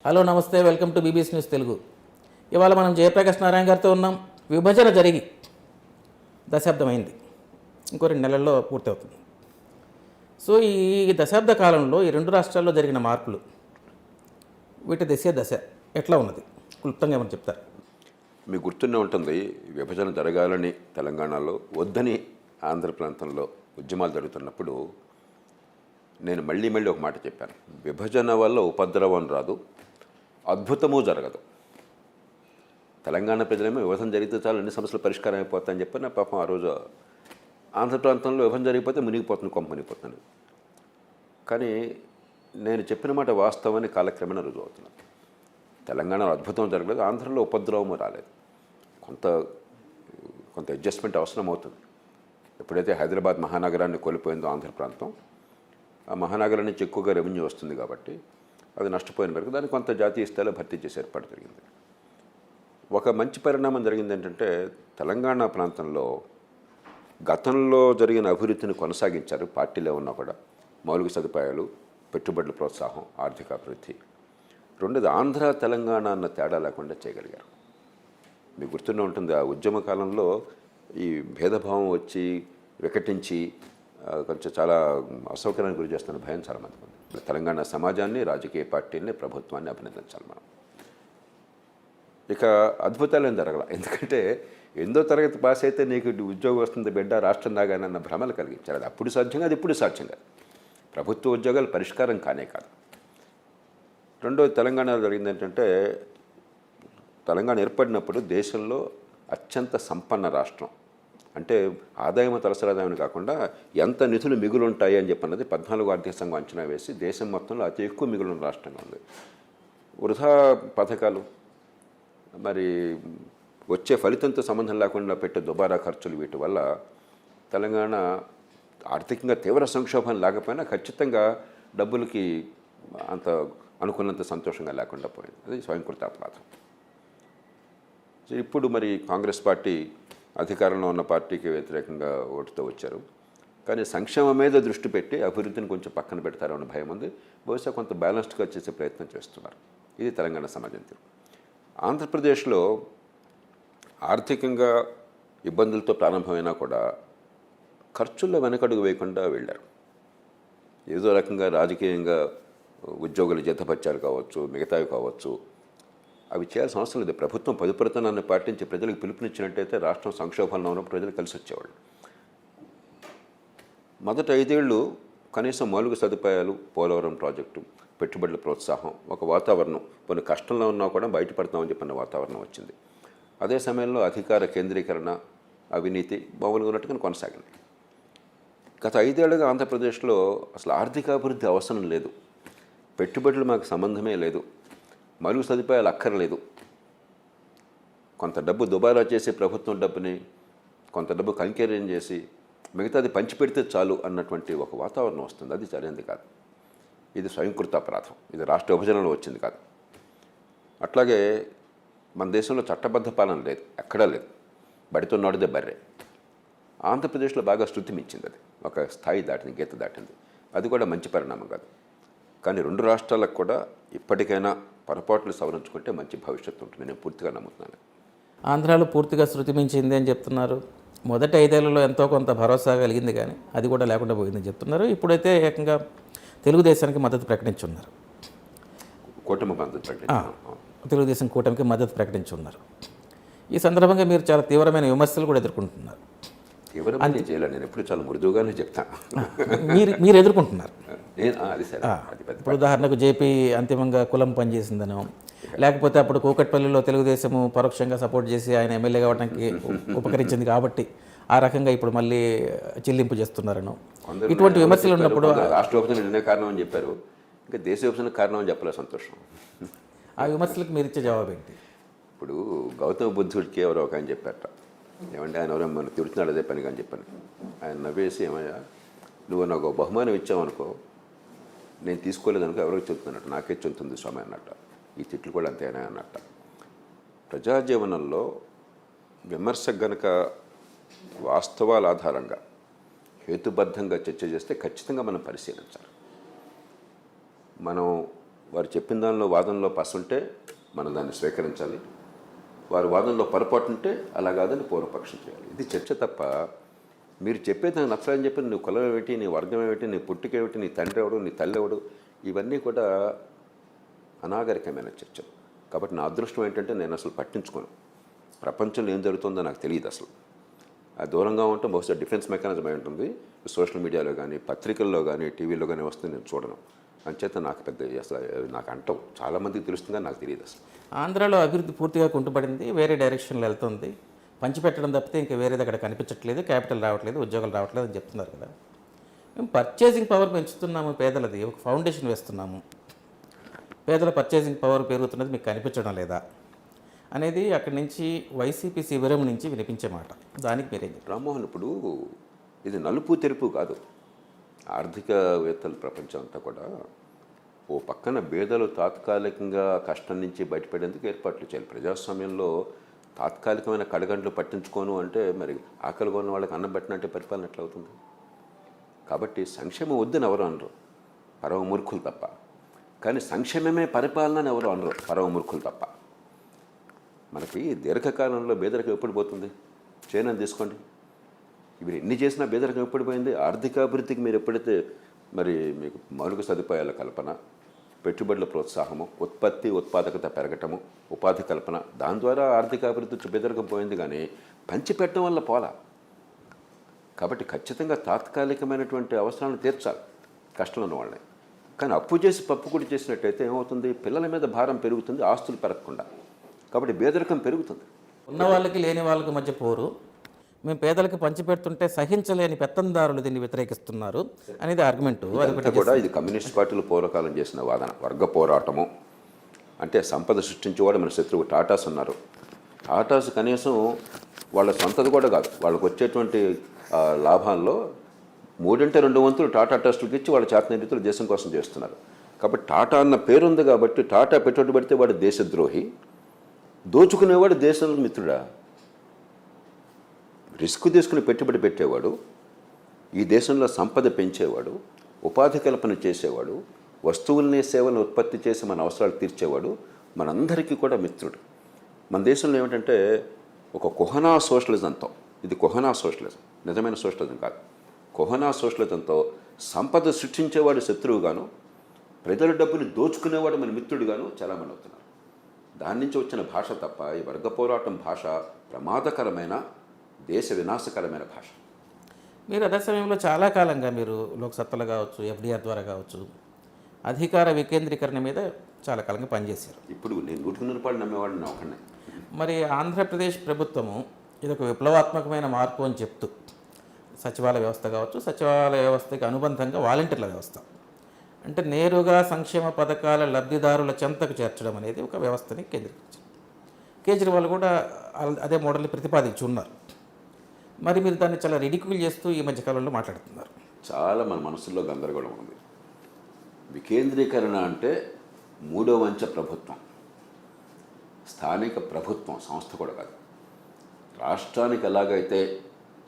Hello నమస్తే, welcome to BBC news Telugu. ఇవాళ మనం జయప్రకాష్ నారాయణ గారితో ఉన్నాం. విభజన జరిగి దశాబ్దం అయింది, ఇంకో 2 నెలల్లో పూర్తవుతుంది. సో ఈ దశాబ్ద కాలంలో ఈ 2 రాష్ట్రాల్లో జరిగిన మార్పులు, వీటి దశ ఎట్లా ఉన్నది, క్లుప్తంగా ఏమని చెప్తారు? మీకు గుర్తునే ఉంటుంది, విభజన జరగాలని తెలంగాణలో వద్దని ఆంధ్ర ప్రాంతంలో ఉద్యమాలు జరుగుతున్నప్పుడు నేను మళ్ళీ ఒక మాట చెప్పాను. విభజన వల్ల ఉపద్రవం రాదు, అద్భుతము జరగదు. తెలంగాణ ప్రజలేమో విభజన జరిగితే చాలు అన్ని సమస్యలు పరిష్కారం అయిపోతాయని చెప్పి నా పాపం ఆ రోజు ఆంధ్ర ప్రాంతంలో విభజన జరిగిపోతే మునిగిపోతుంది, కొంప మునిగిపోతుంది. కానీ నేను చెప్పిన మాట వాస్తవాన్ని కాలక్రమేణా రుజువు అవుతున్నాను. తెలంగాణలో అద్భుతం జరగలేదు, ఆంధ్రలో ఉపద్రవము రాలేదు. కొంత అడ్జస్ట్మెంట్ అవసరం అవుతుంది. ఎప్పుడైతే హైదరాబాద్ మహానగరాన్ని కోల్పోయిందో ఆంధ్ర ప్రాంతం, ఆ మహానగరం నుంచి ఎక్కువగా రెవెన్యూ వస్తుంది కాబట్టి అది నష్టపోయిన వరకు దాన్ని కొంత జాతీయ స్థాయిలో భర్తీ చేసే ఏర్పాటు జరిగింది. ఒక మంచి పరిణామం జరిగింది ఏంటంటే, తెలంగాణ ప్రాంతంలో గతంలో జరిగిన అభివృద్ధిని కొనసాగించారు పార్టీలో ఉన్నా కూడా. మౌలిక సదుపాయాలు, పెట్టుబడుల ప్రోత్సాహం, ఆర్థిక అభివృద్ధి. రెండోది ఆంధ్ర తెలంగాణ అన్న తేడా లేకుండా చేయగలిగారు. మీకు గుర్తునే ఉంటుంది, ఆ ఉద్యమ కాలంలో ఈ భేదభావం వచ్చి వికటించి కొంచెం చాలా అసౌకర్యానికి గురి చేస్తున్న భయం చాలామంది ఉంది. తెలంగాణ సమాజాన్ని, రాజకీయ పార్టీని, ప్రభుత్వాన్ని అభినందించాలి మనం. ఇక అద్భుతాలు ఏం జరగల, ఎందుకంటే 8వ తరగతి పాస్ అయితే నీకు ఉద్యోగం వస్తుంది బిడ్డ, రాష్ట్రం దాగానే అన్న భ్రమలు కలిగించారు. అది అప్పుడు సాధ్యం కాదు, ఇప్పుడు సాధ్యం కాదు. ప్రభుత్వ ఉద్యోగాలు పరిష్కారం కానే కాదు. రెండోది తెలంగాణలో జరిగింది ఏంటంటే, తెలంగాణ ఏర్పడినప్పుడు దేశంలో అత్యంత సంపన్న రాష్ట్రం. అంటే ఆదాయం తలసరి ఆదాయం కాకుండా ఎంత నిధులు మిగులు ఉంటాయి అని చెప్పన్నది 14వ ఆర్థిక సంఘం అంచనా వేసి దేశం మొత్తంలో అతి ఎక్కువ మిగులున్న రాష్ట్రంగా ఉంది. వృధా పథకాలు, మరి వచ్చే ఫలితంతో సంబంధం లేకుండా పెట్టే దుబారా ఖర్చులు, వీటి వల్ల తెలంగాణ ఆర్థికంగా తీవ్ర సంక్షోభం లేకపోయినా ఖచ్చితంగా డబ్బులకి అంత అనుకున్నంత సంతోషంగా లేకుండా పోయింది. అది స్వయంకృత అపరాధం. ఇప్పుడు మరి కాంగ్రెస్ పార్టీ అధికారంలో ఉన్న పార్టీకి వ్యతిరేకంగా ఓటుతో వచ్చారు. కానీ సంక్షేమం మీద దృష్టి పెట్టి అభివృద్ధిని కొంచెం పక్కన పెడతారన్న భయం ఉంది. బహుశా కొంత బ్యాలెన్స్డ్గా చేసే ప్రయత్నం చేస్తున్నారు. ఇది తెలంగాణ సమాజం తీరు. ఆంధ్రప్రదేశ్లో ఆర్థికంగా ఇబ్బందులతో ప్రారంభమైనా కూడా ఖర్చుల్లో వెనకడుగు వేయకుండా వెళ్ళారు. ఏదో రకంగా రాజకీయంగా ఉద్యోగుల జీతభత్యాలు కావచ్చు, మిగతావి కావచ్చు, అవి చేయాల్సిన అవసరం లేదు. ప్రభుత్వం పొదుపురతనాన్ని పాటించి ప్రజలకు పిలుపునిచ్చినట్టయితే రాష్ట్రం సంక్షోభంలో ఉన్నప్పుడు ప్రజలు కలిసి వచ్చేవాళ్ళు. మొదటి 5 ఏళ్ళు కనీసం మౌలిక సదుపాయాలు, పోలవరం ప్రాజెక్టు, పెట్టుబడుల ప్రోత్సాహం, ఒక వాతావరణం, కొన్ని కష్టంలో ఉన్నా కూడా బయటపడతామని చెప్పిన వాతావరణం వచ్చింది. అదే సమయంలో అధికార కేంద్రీకరణ, అవినీతి మామూలుగా ఉన్నట్టుగా కొనసాగింది. గత 5 ఏళ్ళుగా ఆంధ్రప్రదేశ్లో అసలు ఆర్థిక అభివృద్ధి అవసరం లేదు, పెట్టుబడులు మాకు సంబంధమే లేదు, మౌలిక సదుపాయాలు అక్కర్లేదు. కొంత డబ్బు దుబారా చేసి ప్రభుత్వం డబ్బుని, కొంత డబ్బు కంకేర్యం చేసి మిగతాది పంచిపెడితే చాలు అన్నటువంటి ఒక వాతావరణం వస్తుంది. అది సరైనది కాదు. ఇది స్వయంకృత అపరాధం. ఇది రాష్ట్ర విభజనలో వచ్చింది కాదు. అట్లాగే మన దేశంలో చట్టబద్ధ పాలన లేదు, ఎక్కడా లేదు. బడితో నడిదే బర్రె. ఆంధ్రప్రదేశ్లో బాగా శృతి మించింది. అది ఒక స్థాయి దాటింది, గీత దాటింది. అది కూడా మంచి పరిణామం కాదు. కానీ 2 రాష్ట్రాలకు కూడా ఇప్పటికైనా పొరపాట్లు సవరించుకుంటే మంచి భవిష్యత్తు ఉంటుంది, నేను పూర్తిగా నమ్ముతున్నాను. ఆంధ్రాలో పూర్తిగా శృతి మించింది అని చెప్తున్నారు. మొదటి 5 ఏళ్లలో ఎంతో కొంత భరోసా కలిగింది, కానీ అది కూడా లేకుండా పోయిందని చెప్తున్నారు. ఇప్పుడైతే ఏకంగా తెలుగుదేశానికి మద్దతు ప్రకటించున్నారు. కూటమి మద్దతు ప్రకటించారు. తెలుగుదేశం కూటమికి మద్దతు ప్రకటించున్నారు. ఈ సందర్భంగా మీరు చాలా తీవ్రమైన విమర్శలు కూడా ఎదుర్కొంటున్నారు. తీవ్రమైన చేయాలి, నేను ఎప్పుడు చాలా మృదువుగానే చెప్తాను. మీరు ఎదుర్కొంటున్నారు. అది సరే. ఇప్పుడు ఉదాహరణకు జేపీ అంతిమంగా కులం పనిచేసిందనో, లేకపోతే అప్పుడు కూకట్పల్లిలో తెలుగుదేశము పరోక్షంగా సపోర్ట్ చేసి ఆయన ఎమ్మెల్యే కావడానికి ఉపకరించింది కాబట్టి ఆ రకంగా ఇప్పుడు మళ్ళీ చెల్లింపు చేస్తున్నారనో, ఇటువంటి విమర్శలు ఉన్నప్పుడు రాష్ట్ర విభజన నిన్నే కారణం అని చెప్పారు, ఇంకా దేశ విభజన కారణం అని చెప్పలే, సంతోషం. ఆ విమర్శలకు మీరు ఇచ్చే జవాబు ఏంటి? ఇప్పుడు గౌతమ బుద్ధుడికి ఎవరో ఒక ఆయన చెప్పారట, ఏమంటే ఆయన ఎవరో మన తిడుతున్నాడు అదే పనిగా అని చెప్పాను. ఆయన నవ్వేసి, ఏమయ్యా నువ్వు నాకు బహుమానం ఇచ్చావనుకో, నేను తీసుకోలేదనుకో ఎవరికి చెబుతున్నట్టు, నాకే చెందుతుంది స్వామి అన్నట్ట. ఈ తిట్లు కూడా అంతేనా అన్నట్ట. ప్రజాజీవనంలో విమర్శ గనక వాస్తవాల ఆధారంగా హేతుబద్ధంగా చర్చ చేస్తే ఖచ్చితంగా మనం పరిశీలించాలి. మనం వారు చెప్పిన దానిలో వాదనలో పసుంటే మనం దాన్ని స్వీకరించాలి, వారి వాదనలో పొరపాటు ఉంటే అలా కాదని పూర్వపక్షం చేయాలి. ఇది చర్చ తప్ప మీరు చెప్పేది నాకు నచ్చలని చెప్పి నువ్వు కులం ఏమిటి, నీ వర్గం ఏమిటి, నీ పుట్టుక ఏమిటి, నీ తండ్రి ఎవడు, నీ తల్లి ఎవడు, ఇవన్నీ కూడా అనాగరికమైన చర్చలు. కాబట్టి నా అదృష్టం ఏంటంటే నేను అసలు పట్టించుకోను. ప్రపంచంలో ఏం జరుగుతుందో నాకు తెలియదు అసలు. ఆ దూరంగా ఉంటే బహుశా డిఫెన్స్ మెకానిజం అయి ఉంటుంది. సోషల్ మీడియాలో కానీ పత్రికల్లో కానీ టీవీలో కానీ వస్తుంది నేను చూడను. అంచేత నాకు పెద్ద అసలు నాకు అంటావు చాలామందికి తెలుస్తుంది కానీ నాకు తెలియదు అసలు. ఆంధ్రాలో అభివృద్ధి పూర్తిగా కుంటుపడింది, వేరే డైరెక్షన్లో వెళ్తుంది, పంచిపెట్టడం తప్పితే ఇంకా వేరేది అక్కడ కనిపించట్లేదు, క్యాపిటల్ రావట్లేదు, ఉద్యోగాలు రావట్లేదు అని చెప్తున్నారు కదా. మేము పర్చేసింగ్ పవర్ పెంచుతున్నాము, పేదలది ఒక ఫౌండేషన్ వేస్తున్నాము, పేదల పర్చేసింగ్ పవర్ పెరుగుతున్నది మీకు కనిపించడం లేదా అనేది అక్కడి నుంచి వైసీపీ శిబిరం నుంచి వినిపించే మాట. దానికి మీరేం చెప్పారు? రామ్మోహన్, ఇప్పుడు ఇది నలుపు తెరుపు కాదు. ఆర్థికవేత్తల ప్రపంచం అంతా కూడా ఓ పక్కన పేదలు తాత్కాలికంగా కష్టం నుంచి బయటపడేందుకు ఏర్పాట్లు చేయాలి. ప్రజాస్వామ్యంలో తాత్కాలికమైన కడగండ్లు పట్టించుకోను అంటే మరి ఆకలిగా ఉన్న వాళ్ళకి అన్నం పెట్టినట్టే పరిపాలన ఎట్లా అవుతుంది? కాబట్టి సంక్షేమం వద్దని ఎవరు అనరు, పరమ మూర్ఖులు తప్ప. కానీ సంక్షేమమే పరిపాలన అని ఎవరు అనరు, పరమ మూర్ఖులు తప్ప. మనకి దీర్ఘకాలంలో పేదరికం ఎప్పుడు పోతుంది? చైనాని తీసుకోండి, మీరు ఎన్ని చేసినా పేదరికం ఎప్పుడు పోయింది? ఆర్థికాభివృద్ధికి మీరు ఎప్పుడైతే మరి మీకు మౌలిక సదుపాయాల కల్పన, పెట్టుబడుల ప్రోత్సాహము, ఉత్పత్తి ఉత్పాదకత పెరగటము, ఉపాధి కల్పన, దాని ద్వారా ఆర్థికాభివృద్ధి పేదరికం పోయింది. కానీ పంచిపెట్టడం వల్ల పోలా. కాబట్టి ఖచ్చితంగా తాత్కాలికమైనటువంటి అవసరాలను తీర్చాలి కష్టంలో ఉన్న వాళ్ళని. కానీ అప్పు చేసి పప్పు కూడా చేసినట్టయితే ఏమవుతుంది? పిల్లల మీద భారం పెరుగుతుంది, ఆస్తులు పెరగకుండా. కాబట్టి పేదరికం పెరుగుతుంది. ఉన్న వాళ్ళకి లేని వాళ్ళకి మధ్య పోరు, మేము పేదలకు పంచిపెడుతుంటే సహించలేని పెత్తందారులు దీన్ని వ్యతిరేకిస్తున్నారు అనేది ఆర్గ్యుమెంట్. అది కూడా ఇది కమ్యూనిస్ట్ పార్టీలు పూర్వకాలం చేసిన వాదన. వర్గ పోరాటము అంటే సంపద సృష్టించేవాడు మన శత్రువు. టాటాస్ ఉన్నారు. టాటాస్ కనీసం వాళ్ళ సొంతది కూడా కాదు, వాళ్ళకు వచ్చేటువంటి లాభాల్లో 3/2 వంతులు టాటా ట్రస్టులకు ఇచ్చి వాళ్ళ చేతన రీతిలో దేశం కోసం చేస్తున్నారు. కాబట్టి టాటా అన్న పేరుంది కాబట్టి టాటా పెట్టుబడి పెడితే వాడు దేశద్రోహి, దోచుకునేవాడు దేశంలో మిత్రుడా? రిస్క్ తీసుకుని పెట్టుబడి పెట్టేవాడు, ఈ దేశంలో సంపద పెంచేవాడు, ఉపాధి కల్పన చేసేవాడు, వస్తువుల్ని సేవలను ఉత్పత్తి చేసి మన అవసరాలు తీర్చేవాడు మనందరికీ కూడా మిత్రుడు. మన దేశంలో ఏమిటంటే ఒక కుహనా సోషలిజంతో, ఇది కుహనా సోషలిజం, నిజమైన సోషలిజం కాదు, కుహనా సోషలిజంతో సంపద సృష్టించేవాడు శత్రువుగాను, ప్రజల డబ్బుని దోచుకునేవాడు మన మిత్రుడుగాను చాలామంది అవుతున్నారు. దాని నుంచి వచ్చిన భాష తప్ప ఈ వర్గ పోరాటం భాష ప్రమాదకరమైన, దేశ వినాశకరమైన భాష. మీరు అదే సమయంలో చాలా కాలంగా మీరు లోక్సత్తలు కావచ్చు, ఎఫ్డీఆర్ ద్వారా కావచ్చు, అధికార వికేంద్రీకరణ మీద చాలా కాలంగా పనిచేశారు. ఇప్పుడు నేను 100 నమ్మేవాడిని నా ఒకనే. మరి ఆంధ్రప్రదేశ్ ప్రభుత్వము ఇదొక విప్లవాత్మకమైన మార్పు అని చెప్తూ సచివాలయ వ్యవస్థ కావచ్చు, సచివాలయ వ్యవస్థకి అనుబంధంగా వాలంటీర్ల వ్యవస్థ అంటే నేరుగా సంక్షేమ పథకాల లబ్ధిదారుల చెంతకు చేర్చడం అనేది ఒక వ్యవస్థని కేంద్రీకరించారు. కేజ్రీవాల్ కూడా అదే మోడల్ని ప్రతిపాదించి ఉన్నారు. మరి మీరు దాన్ని చాలా రిడిక్యూల్ చేస్తూ ఈ మధ్యకాలంలో మాట్లాడుతున్నారు. చాలా మన మనసులో గందరగోళం ఉంది. వికేంద్రీకరణ అంటే 3వ అంచె ప్రభుత్వం, స్థానిక ప్రభుత్వం, సంస్థ కూడా కాదు. రాష్ట్రానికి ఎలాగైతే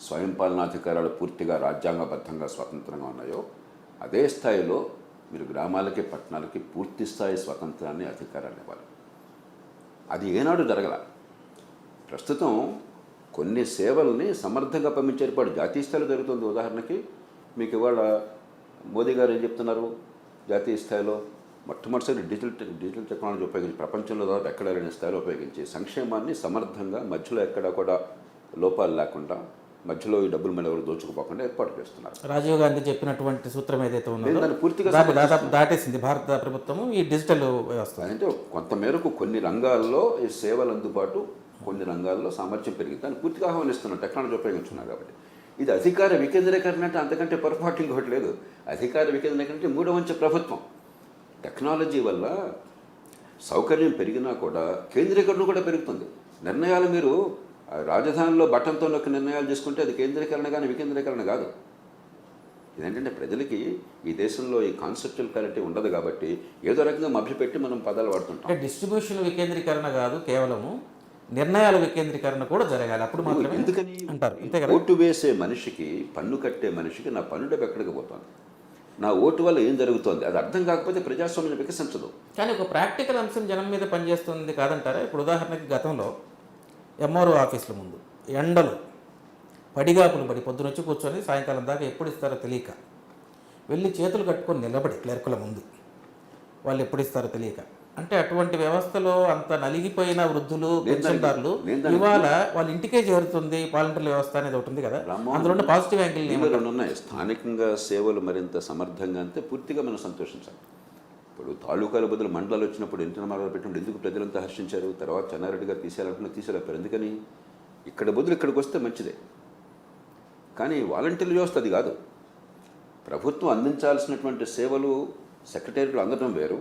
స్వయం పాలనాధికారాలు పూర్తిగా రాజ్యాంగబద్ధంగా స్వతంత్రంగా ఉన్నాయో అదే స్థాయిలో మీరు గ్రామాలకి పట్టణాలకి పూర్తి స్థాయి స్వతంత్రాన్ని, అధికారాన్ని ఇవ్వాలి. అది ఏనాడు జరగల. ప్రస్తుతం కొన్ని సేవల్ని సమర్థంగా పంపించే ఏర్పాటు జాతీయ స్థాయిలో జరుగుతుంది. ఉదాహరణకి మీకు ఇవాళ మోదీ గారు ఏం చెప్తున్నారు? జాతీయ స్థాయిలో మొట్టమొదటిసారి డిజిటల్ టెక్నాలజీ ఉపయోగించి ప్రపంచంలో దాదాపు ఎక్కడ లేని స్థాయిలో ఉపయోగించి సంక్షేమాన్ని సమర్థంగా మధ్యలో ఎక్కడా కూడా లోపాలు లేకుండా, మధ్యలో ఈ డబ్బులు మళ్ళీ ఎవరు దోచుకుపోకుండా ఏర్పాటు చేస్తున్నారు. రాజీవ్ గాంధీ చెప్పినటువంటి సూత్రం ఏదైతే ఉందో దాన్ని పూర్తిగా దాదాపు దాటేసింది భారత ప్రభుత్వము ఈ డిజిటల్ వ్యవస్థ. అంటే కొంతమేరకు కొన్ని రంగాల్లో ఈ సేవలు అందుబాటు, కొన్ని రంగాల్లో సామర్థ్యం పెరిగింది. దాన్ని పూర్తిగా ఆహ్వానిస్తున్నాం, టెక్నాలజీ ఉపయోగించున్నారు కాబట్టి. ఇది అధికార వికేంద్రీకరణ అంటే అంతకంటే పొరపాటు ఇంకొకటి లేదు. అధికార వికేంద్రీకరణ అంటే 3వ అంచె ప్రభుత్వం. టెక్నాలజీ వల్ల సౌకర్యం పెరిగినా కూడా కేంద్రీకరణ కూడా పెరుగుతుంది. నిర్ణయాలు మీరు రాజధానిలో బటన్తో నొక్కి నిర్ణయాలు చేసుకుంటే అది కేంద్రీకరణ కానీ వికేంద్రీకరణ కాదు. ఇదేంటంటే ప్రజలకి ఈ దేశంలో ఈ కాన్సెప్చువల్ క్లారిటీ ఉండదు కాబట్టి ఏదో రకంగా మభ్యపెట్టి మనం పదాలు వాడుతుంటాం. డిస్ట్రిబ్యూషన్ వికేంద్రీకరణ కాదు, కేవలము నిర్ణయాల వికేంద్రీకరణ కూడా జరగాలి, అప్పుడు మాత్రమే ఎందుకని అంటారు. అంతే కదా. ఓటు వేసే మనిషికి, పన్ను కట్టే మనిషికి నా పన్ను డబ్బు ఎక్కడికి పోతుంది? నా ఓటు వల్ల ఏం జరుగుతోంది అది అర్థం కాకపోతే ప్రజాస్వామ్యం వికసించదు. కానీ ఒక ప్రాక్టికల్ అంశం జనం మీద పనిచేస్తుంది కాదంటారా? ఇప్పుడు ఉదాహరణకి గతంలో ఎంఆర్ఓ ఆఫీసుల ముందు ఎండలు పడిగాపులు పడి పొద్దునొచ్చి కూర్చొని సాయంకాలం దాకా ఎప్పుడు ఇస్తారో తెలియక వెళ్ళి చేతులు కట్టుకొని నిలబడి క్లర్కుల ముందు వాళ్ళు ఎప్పుడు ఇస్తారో తెలియక, అంటే అటువంటి వ్యవస్థలో అంత నలిగిపోయిన వృద్ధులు పెన్షన్దారులు ఇవాళ వాళ్ళ ఇంటికే చేరుతుంది వాలంటీర్ల వ్యవస్థ అనేది ఒకటి ఉంది కదా, అందులో ఉన్న పాజిటివ్ యాంగిల్ రెండు ఉన్నాయి. స్థానికంగా సేవలు మరింత సమర్థంగా అంతే పూర్తిగా మనం సంతోషించాలి. ఇప్పుడు తాలూకాల బదులు మండలాలు వచ్చినప్పుడు ఎన్టీ రామారావు పెట్టినప్పుడు ఎందుకు ప్రజలంతా హర్షించారు? తర్వాత చెన్నారెడ్డి గారు తీసేయాలనుకున్నా తీసేలేపారు. ఎందుకని? ఇక్కడ బదులు ఇక్కడికి వస్తే మంచిదే. కానీ వాలంటీర్ వ్యవస్థ అది కాదు. ప్రభుత్వం అందించాల్సినటువంటి సేవలు సెక్రటేరియట్లు అందడం వేరు.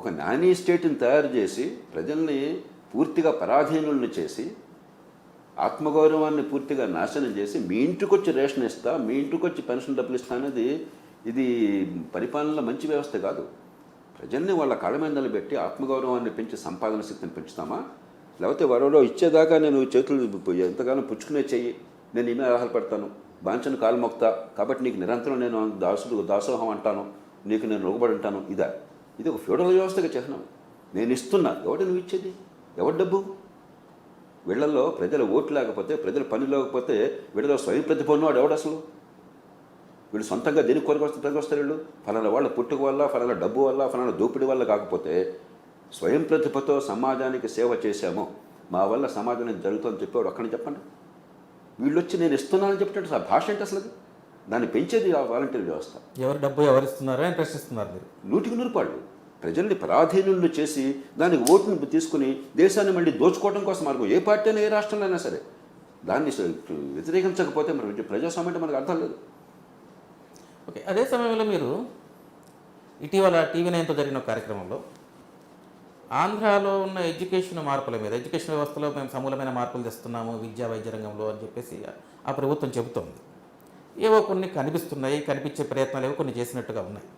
ఒక నానీ స్టేట్ని తయారు చేసి ప్రజల్ని పూర్తిగా పరాధీనుల్ని చేసి ఆత్మగౌరవాన్ని పూర్తిగా నాశనం చేసి మీ ఇంటికి వచ్చి రేషన్ ఇస్తా, మీ ఇంటికి వచ్చి పెన్షన్ డబ్బులు ఇస్తా అనేది ఇది పరిపాలనలో మంచి వ్యవస్థ కాదు. ప్రజల్ని వాళ్ళ కాళ్ళ మీద నిలబెట్టి ఆత్మగౌరవాన్ని పెంచి సంపాదన శక్తిని పెంచుతామా? లేకపోతే వరలో ఇచ్చేదాకా నేను చేతులు ఎంతగానో పుచ్చుకునే చెయ్యి, నేను ఈమె ఆధారపడతాను, బాంచను కాలు మొక్తా, కాబట్టి నీకు నిరంతరం నేను దాసోహం అంటాను, నీకు నేను లోబడి ఉంటాను. ఇది ఒక ఫ్యూడల్ వ్యవస్థగా చిహ్నం. నేను ఇస్తున్నా, ఎవడు నువ్వు ఇచ్చేది? ఎవరి డబ్బు? వీళ్ళల్లో ప్రజల ఓట్లు లేకపోతే, ప్రజల పని లేకపోతే వీళ్ళలో స్వయం ప్రతిభ ఉన్నవాడు ఎవడు అసలు? వీళ్ళు సొంతంగా దేనికి కొరకు వస్తారు? వీళ్ళు ఫలానా వాళ్ళ పుట్టుక వల్ల, ఫలానా డబ్బు వల్ల, ఫలానా దోపిడీ వల్ల కాకపోతే స్వయం ప్రతిభతో సమాజానికి సేవ చేశాము, మా వల్ల సమాజానికి జరుగుతుందని చెప్పేవాడు ఒక్కడిని చెప్పండి. వీళ్ళు వచ్చి నేను ఇస్తున్నానని చెప్పినట్టు ఆ భాష ఏంటి అసలు? దాన్ని పెంచేది ఆ వాలంటీర్ వ్యవస్థ. ఎవరు డబ్బు ఎవరు ఇస్తున్నారో అని ప్రశ్నిస్తున్నారు మీరు. 100% ప్రజల్ని పరాధీనులను చేసి దానికి ఓటును తీసుకుని దేశాన్ని మళ్ళీ దోచుకోవడం కోసం మార్గం. ఏ పార్టీ అయినా ఏ రాష్ట్రంలో అయినా సరే దాన్ని వ్యతిరేకించకపోతే మరి ప్రజాస్వామ్యం అంటే మనకు అర్థం లేదు. ఓకే, అదే సమయంలో మీరు ఇటీవల టీవీ9తో జరిగిన కార్యక్రమంలో ఆంధ్రాలో ఉన్న ఎడ్యుకేషన్ మార్పుల మీద, ఎడ్యుకేషన్ వ్యవస్థలో మేము సమూలమైన మార్పులు తెస్తున్నాము విద్యా వైద్య రంగంలో అని చెప్పేసి ఆ ప్రభుత్వం చెబుతోంది. ఏవో కొన్ని కనిపిస్తున్నాయి, కనిపించే ప్రయత్నాలు ఏవో కొన్ని చేసినట్టుగా ఉన్నాయి.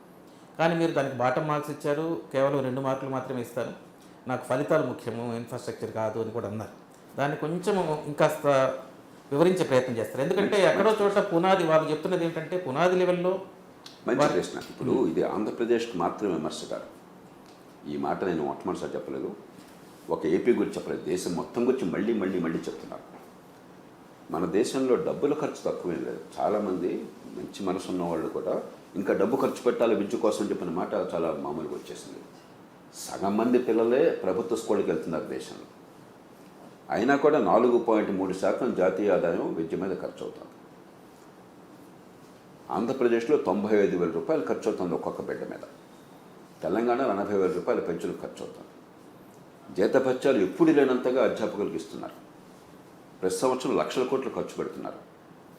కానీ మీరు దానికి బాటమ్ మార్క్స్ ఇచ్చారు, కేవలం 2 మార్కులు మాత్రమే ఇస్తాను, నాకు ఫలితాలు ముఖ్యము, ఇన్ఫ్రాస్ట్రక్చర్ కాదు అని కూడా అన్నారు. దాన్ని కొంచెం ఇంకాస్త వివరించే ప్రయత్నం చేస్తారు. ఎందుకంటే ఎక్కడో చోట పునాది, వాళ్ళు చెప్తున్నది ఏంటంటే పునాది లెవెల్లో. మంచి ప్రశ్న. ఇప్పుడు ఇది ఆంధ్రప్రదేశ్కి మాత్రమే విమర్శ కాదు. ఈ మాట నేను మొట్టమొదటిసారి చెప్పలేదు, ఒక ఏపీ గురించి చెప్పలేదు, దేశం మొత్తం గురించి మళ్ళీ మళ్ళీ మళ్ళీ చెప్తున్నారు. మన దేశంలో డబ్బుల ఖర్చు తక్కువేం లేదు. చాలామంది మంచి మనసు ఉన్న వాళ్ళు కూడా ఇంకా డబ్బు ఖర్చు పెట్టాలి విద్య కోసం చెప్పిన మాట చాలా మామూలుగా వచ్చేసింది. సగం మంది పిల్లలే ప్రభుత్వ స్కూళ్ళకి వెళ్తున్నారు దేశంలో. అయినా కూడా 4.3% జాతీయ ఆదాయం విద్య మీద ఖర్చు అవుతుంది. ఆంధ్రప్రదేశ్లో 95,000 రూపాయలు ఖర్చు అవుతుంది ఒక్కొక్క బిడ్డ మీద. తెలంగాణ 80,000 రూపాయల పెన్షన్లు ఖర్చు అవుతుంది. జీతభత్యాలు ఎప్పుడు లేనంతగా అధ్యాపకులకు ఇస్తున్నారు. ప్రతి సంవత్సరం లక్షల కోట్లు ఖర్చు పెడుతున్నారు.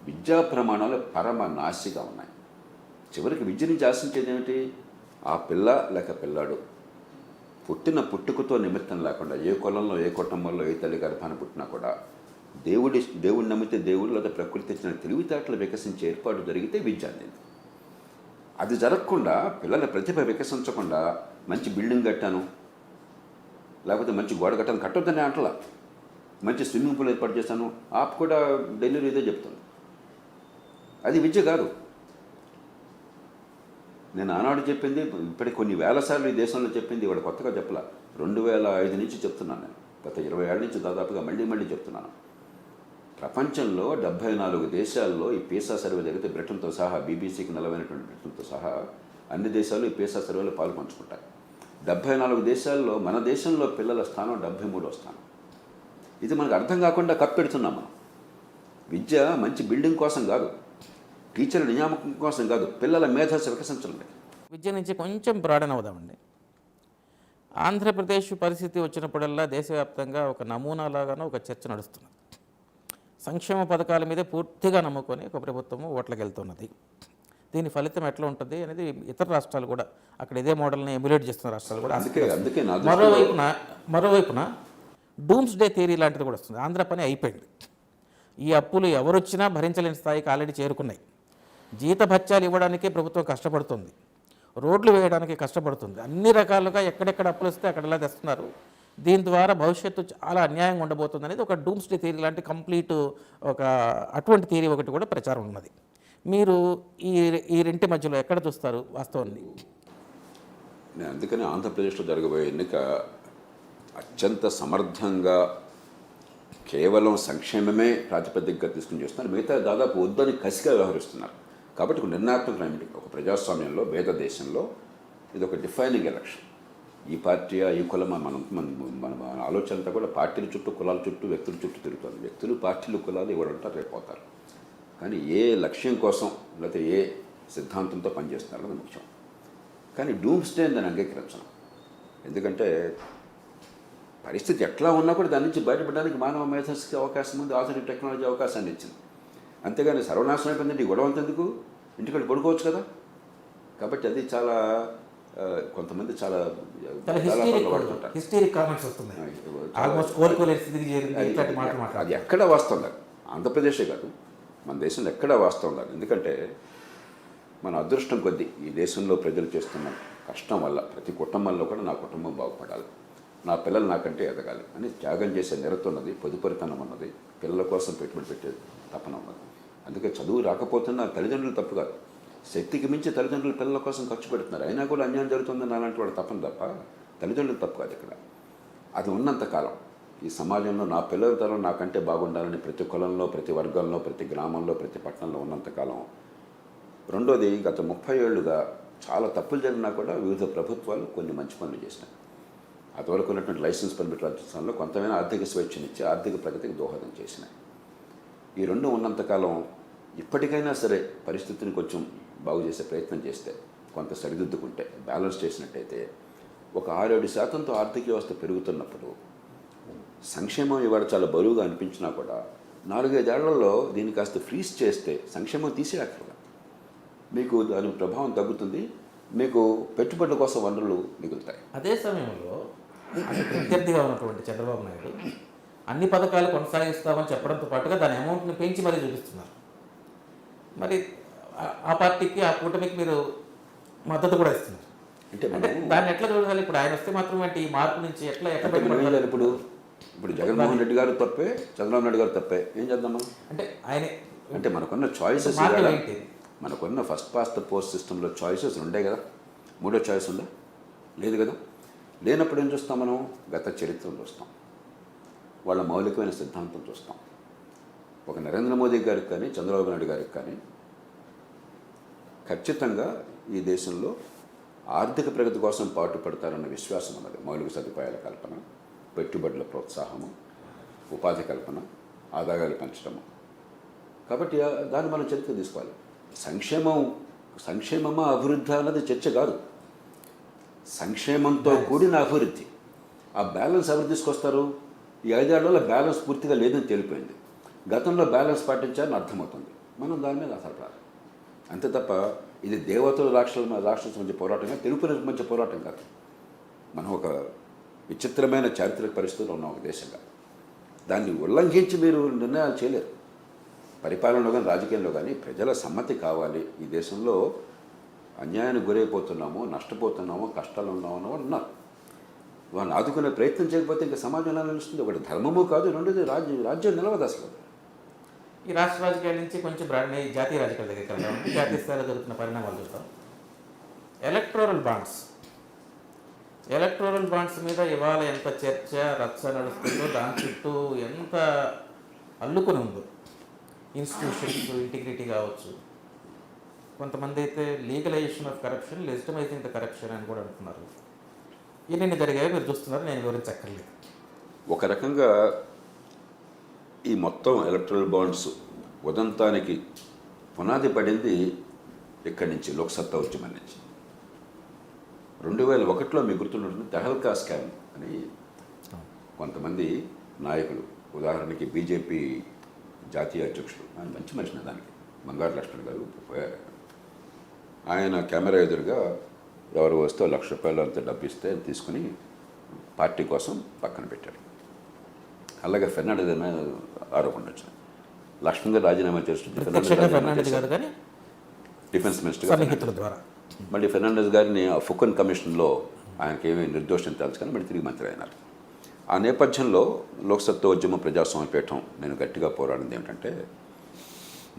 విద్యా ప్రమాణాలు పరమ నాసిగా ఉన్నాయి. చివరికి విద్య నుంచి ఆశించేది ఏమిటి? ఆ పిల్ల లేక పిల్లాడు పుట్టిన పుట్టుకతో నిమిత్తం లేకుండా, ఏ కులంలో ఏ కుటుంబంలో ఏ తల్లి గర్భాన పుట్టినా కూడా దేవుడిని నమ్మితే దేవుడు లేదా ప్రకృతి ఇచ్చిన తెలివితేటలు వికసించే ఏర్పాటు జరిగితే విద్య అందింది. అది జరగకుండా, పిల్లల ప్రతిభ వికసించకుండా మంచి బిల్డింగ్ కట్టాను లేకపోతే మంచి గోడ కట్టాను కట్టొద్దని అంటలా, మంచి స్విమ్మింగ్ పూల్ ఏర్పాటు చేశాను ఆప్ కూడా ఢిల్లీలో ఇదే చెప్తుంది. అది విద్య కాదు. నేను ఆనాడు చెప్పింది ఇప్పటికి కొన్ని వేల సార్లు ఈ దేశంలో చెప్పింది, ఇవాళ కొత్తగా చెప్పలా. 2005 నుంచి చెప్తున్నాను నేను, గత 20 ఏళ్ళ నుంచి దాదాపుగా మళ్ళీ చెప్తున్నాను. ప్రపంచంలో 74 దేశాల్లో ఈ పీసా సర్వే జరిగితే బ్రిటన్తో సహా, బీబీసీకి నెలవైనటువంటి బ్రిటన్తో సహా అన్ని దేశాలు ఈ పీసా సర్వేలో పాల్పంచుకుంటాయి. 74 దేశాల్లో మన దేశంలో పిల్లల స్థానం 73వ స్థానం. ఇది మనకు అర్థం కాకుండా కప్పెడుతున్నాం మనం. విద్య మంచి బిల్డింగ్ కోసం కాదు, టీచర్ల నియామకం కోసం కాదు, పిల్లల మేధస్సు వికసించండి. విద్య నుంచి కొంచెం బ్రాడన్ అవుదామండి. ఆంధ్రప్రదేశ్ పరిస్థితి వచ్చినప్పుడల్లా దేశవ్యాప్తంగా ఒక నమూనాలాగానో ఒక చర్చ నడుస్తున్నది. సంక్షేమ పథకాల మీదే పూర్తిగా నమ్ముకొని ఒక ప్రభుత్వము ఓట్లకు వెళ్తున్నది. దీని ఫలితం ఎట్లా ఉంటుంది అనేది ఇతర రాష్ట్రాలు కూడా అక్కడ ఇదే మోడల్ని ఎమ్యులేట్ చేస్తున్న రాష్ట్రాలు కూడా. అందుకే మరోవైపున డూమ్స్ డే థియరీ లాంటిది కూడా వస్తుంది. ఆంధ్ర పని అయిపోయింది, ఈ అప్పులు ఎవరొచ్చినా భరించలేని స్థాయికి ఆల్రెడీ చేరుకున్నాయి. జీతభత్యాలు ఇవ్వడానికే ప్రభుత్వం కష్టపడుతుంది, రోడ్లు వేయడానికి కష్టపడుతుంది, అన్ని రకాలుగా ఎక్కడెక్కడ అప్పులు వస్తే అక్కడలా తెస్తున్నారు. దీని ద్వారా భవిష్యత్తు చాలా అన్యాయంగా ఉండబోతుంది అనేది ఒక డూమ్స్ డే థియరీ లాంటి కంప్లీట్ ఒక అటువంటి థియరీ ఒకటి కూడా ప్రచారం ఉన్నది. మీరు ఈ ఈ రెంటి మధ్యలో ఎక్కడ చూస్తారు వాస్తవాన్ని? నేను అందుకని ఆంధ్రప్రదేశ్లో జరగబోయే ఎన్నిక అత్యంత సమర్థంగా కేవలం సంక్షేమమే ప్రాతిపదికగా తీసుకుని చేస్తున్నారు. మిగతా దాదాపు వద్దని కసిగా వ్యవహరిస్తున్నారు. కాబట్టి ఒక నిర్ణయాత్మక ఎన్నిక ఒక ప్రజాస్వామ్యంలో భేద దేశంలో ఇది ఒక డిఫైనింగ్ ఎలక్షన్. ఈ పార్టీయా ఈ కులమా మన మన మన ఆలోచన అంతా కూడా పార్టీల చుట్టూ కులాల చుట్టూ వ్యక్తుల చుట్టూ తిరుగుతుంది. వ్యక్తులు పార్టీలు కులాలు ఎవరంటారు రేపు పోతారు. కానీ ఏ లక్ష్యం కోసం లేకపోతే ఏ సిద్ధాంతంతో పనిచేస్తున్నారో ముఖ్యం. కానీ డూమ్స్డే దాన్ని అంగీకరించను. ఎందుకంటే పరిస్థితి ఎట్లా ఉన్నా కూడా దాని నుంచి బయటపడడానికి మానవ మేధస్సుకి అవకాశం ఉంది, ఆధునిక టెక్నాలజీ అవకాశాన్ని ఇచ్చింది. అంతేగాని సర్వనాశనం అయిపోయిందంటే ఈ గొడవ అంతెందుకు, ఇంటికి పడుకోవచ్చు కదా. కాబట్టి అది చాలా కొంతమంది చాలా పడుతుంటారు. అది ఎక్కడ వాస్తవం కాదు, ఆంధ్రప్రదేశే కాదు మన దేశంలో ఎక్కడా వాస్తవం కాదు. ఎందుకంటే మన అదృష్టం కొద్దీ ఈ దేశంలో ప్రజలు చేస్తున్న కష్టం వల్ల ప్రతి కుటుంబంలో కూడా నా కుటుంబం బాగుపడాలి, నా పిల్లలు నాకంటే ఎదగాలి అని త్యాగం చేసే నిరత ఉన్నది, పొదుపరితనం ఉన్నది, పిల్లల కోసం పెట్టుబడి పెట్టే తపన ఉన్నది. అందుకే చదువు రాకపోతున్న తల్లిదండ్రులు తప్పు కాదు, శక్తికి మించి తల్లిదండ్రులు పిల్లల కోసం ఖర్చు పెడుతున్నారు. అయినా కూడా అన్యాయం జరుగుతుందని అలాంటి వాడు తప్పని తప్ప తల్లిదండ్రులు తప్పు కాదు ఇక్కడ. అది ఉన్నంతకాలం ఈ సమాజంలో నా పిల్లల తరం నాకంటే బాగుండాలని ప్రతి కులంలో ప్రతి వర్గంలో ప్రతి గ్రామంలో ప్రతి పట్టణంలో ఉన్నంతకాలం. రెండోది, గత 30 ఏళ్లుగా చాలా తప్పులు జరిగినా కూడా వివిధ ప్రభుత్వాలు కొన్ని మంచి పనులు చేసినాయి. అంతవరకు ఉన్నటువంటి లైసెన్స్ పర్మిట్ రాజ్యాంగంలో కొంతమైనా ఆర్థిక స్వేచ్ఛనిచ్చి ఆర్థిక ప్రగతికి దోహదం చేసినాయి. ఈ రెండు ఉన్నంతకాలం ఇప్పటికైనా సరే పరిస్థితిని కొంచెం బాగు చేసే ప్రయత్నం చేస్తే, కొంత సరిదిద్దుకుంటే, బ్యాలెన్స్ చేసినట్టయితే ఒక 6-7% ఆర్థిక వ్యవస్థ పెరుగుతున్నప్పుడు సంక్షేమం ఇవాళ చాలా బరువుగా అనిపించినా కూడా 4-5 ఏళ్లలో దీన్ని కాస్త ఫ్రీజ్ చేస్తే సంక్షేమం తీసేయక్కర్లా, మీకు దాని ప్రభావం తగ్గుతుంది, మీకు పెట్టుబడుల కోసం వనరులు మిగులుతాయి. అదే సమయంలో ప్రత్యర్థిగా ఉన్నటువంటి చంద్రబాబు నాయుడు అన్ని పథకాలు కొనసాగిస్తామని చెప్పడంతో పాటుగా దాని అమౌంట్ని పెంచి మరీ చూపిస్తున్నారు. మరి ఆ పార్టీకి ఆ కూటమికి మీరు మద్దతు కూడా ఇస్తున్నారు అంటే దాన్ని ఎట్లా చూడాలి? ఇప్పుడు ఆయన వస్తే మాత్రం అంటే ఈ మార్పు నుంచి ఎట్లా ఇప్పుడు జగన్మోహన్ రెడ్డి గారు తప్పే, చంద్రబాబు నాయుడు గారు తప్పే, ఏం చేద్దాం మనం? అంటే మనకున్న చాయిసెస్, మనకున్న ఫస్ట్ పాస్ ద పోస్ట్ సిస్టంలో చాయిసెస్ ఉండే కదా. మూడో చాయిస్ ఉందా? లేదు కదా. లేనప్పుడు ఏం చూస్తాం మనం? గత చరిత్రను చూస్తాం, వాళ్ళ మౌలికమైన సిద్ధాంతం చూస్తాం. ఒక నరేంద్ర మోదీ గారికి కానీ చంద్రబాబు నాయుడు గారికి కానీ ఖచ్చితంగా ఈ దేశంలో ఆర్థిక ప్రగతి కోసం పాటుపడతారన్న విశ్వాసం ఉన్నది. మౌలిక సదుపాయాల కల్పన, పెట్టుబడుల ప్రోత్సాహము, ఉపాధి కల్పన, ఆదాయాలు పెంచడము. కాబట్టి దాన్ని మనం చరిత్ర తీసుకోవాలి. సంక్షేమమా అభివృద్ధి అన్నది చర్చ కాదు, సంక్షేమంతో కూడిన అభివృద్ధి. ఆ బ్యాలెన్స్ ఎవరు తీసుకొస్తారు? ఈ 5 ఏళ్లలో బ్యాలెన్స్ పూర్తిగా లేదని తేలిపోయింది. గతంలో బ్యాలెన్స్ పాటించాలని అర్థమవుతుంది. మనం దాని మీద ఆధారపడాలి అంతే తప్ప ఇది దేవతలు రాక్షసుల మధ్య పోరాటంగా, తెలుపు మధ్య పోరాటం కాదు. మనం ఒక విచిత్రమైన చారిత్రక పరిస్థితుల్లో ఉన్నాం ఒక దేశంగా. దాన్ని ఉల్లంఘించి మీరు నిర్ణయాలు చేయలేరు. పరిపాలనలో కానీ రాజకీయంలో కానీ ప్రజల సమ్మతి కావాలి. ఈ దేశంలో అన్యాయానికి గురైపోతున్నామో, నష్టపోతున్నామో, కష్టాలు ఉన్నామో ఉన్నారు. వాళ్ళని ఆదుకునే ప్రయత్నం చేయకపోతే ఇంకా సమాజం ఎలా నిలుస్తుంది? ఒకటి ధర్మము కాదు, రెండోది రాజ్యం నిలవదు అసలు. ఈ రాష్ట్ర రాజకీయాల నుంచి కొంచెం జాతీయ రాజకీయాల దగ్గరికి వెళ్దాం. జాతీయ స్థాయిలో జరుగుతున్న పరిణామాలు చూద్దాం. ఎలక్టోరల్ బాండ్స్ మీద ఇవాళ ఎంత చర్చ రచ్చ నడుస్తుందో, దాని చుట్టూ ఎంత అల్లుకొని ఉందో. ఇన్స్టిట్యూషన్స్ ఇంటిగ్రిటీ కావచ్చు, కొంతమంది అయితే legalisation of corruption, legitimising the corruption అని కూడా అంటున్నారు. ఇవన్నీ జరిగాయో మీరు చూస్తున్నారు, నేను వివరించక్కర్లేదు. ఒక రకంగా ఈ మొత్తం ఎలక్ట్రల్ బాండ్స్ ఉదంతానికి పునాది పడింది ఇక్కడి నుంచి, లోక్సత్తా ఉద్యమం నుంచి. 2001లో మీకు గుర్తుంటుంది తెహల్కా స్కామ్ అని కొంతమంది నాయకులు, ఉదాహరణకి బీజేపీ జాతీయ అధ్యక్షుడు, ఆయన మంచి మనిషిని, దానికి బంగారు లక్ష్మణ్ గారు పోయారు. ఆయన కెమెరా ఎదురుగా ఎవరు వస్తే ₹1,00,000 అంత డబ్బు ఇస్తే తీసుకుని పార్టీ కోసం పక్కన పెట్టారు. అలాగే ఫెర్నాండెజ్ అనే ఆరోపణ వచ్చింది. లక్ష్మణ్ గారు రాజీనామా చేస్తుంది, డిఫెన్స్ మినిస్టర్ ద్వారా. మళ్ళీ ఫెర్నాండెజ్ గారిని ఆ ఫుకన్ కమిషన్లో ఆయనకి ఏమీ నిర్దోషం తెలుసు కానీ మళ్ళీ తిరిగి మంత్రి అయినారు. ఆ నేపథ్యంలో లోక్సత్తా ఉద్యమం ప్రజాస్వామ్య పీఠం నేను గట్టిగా పోరాడింది ఏమిటంటే,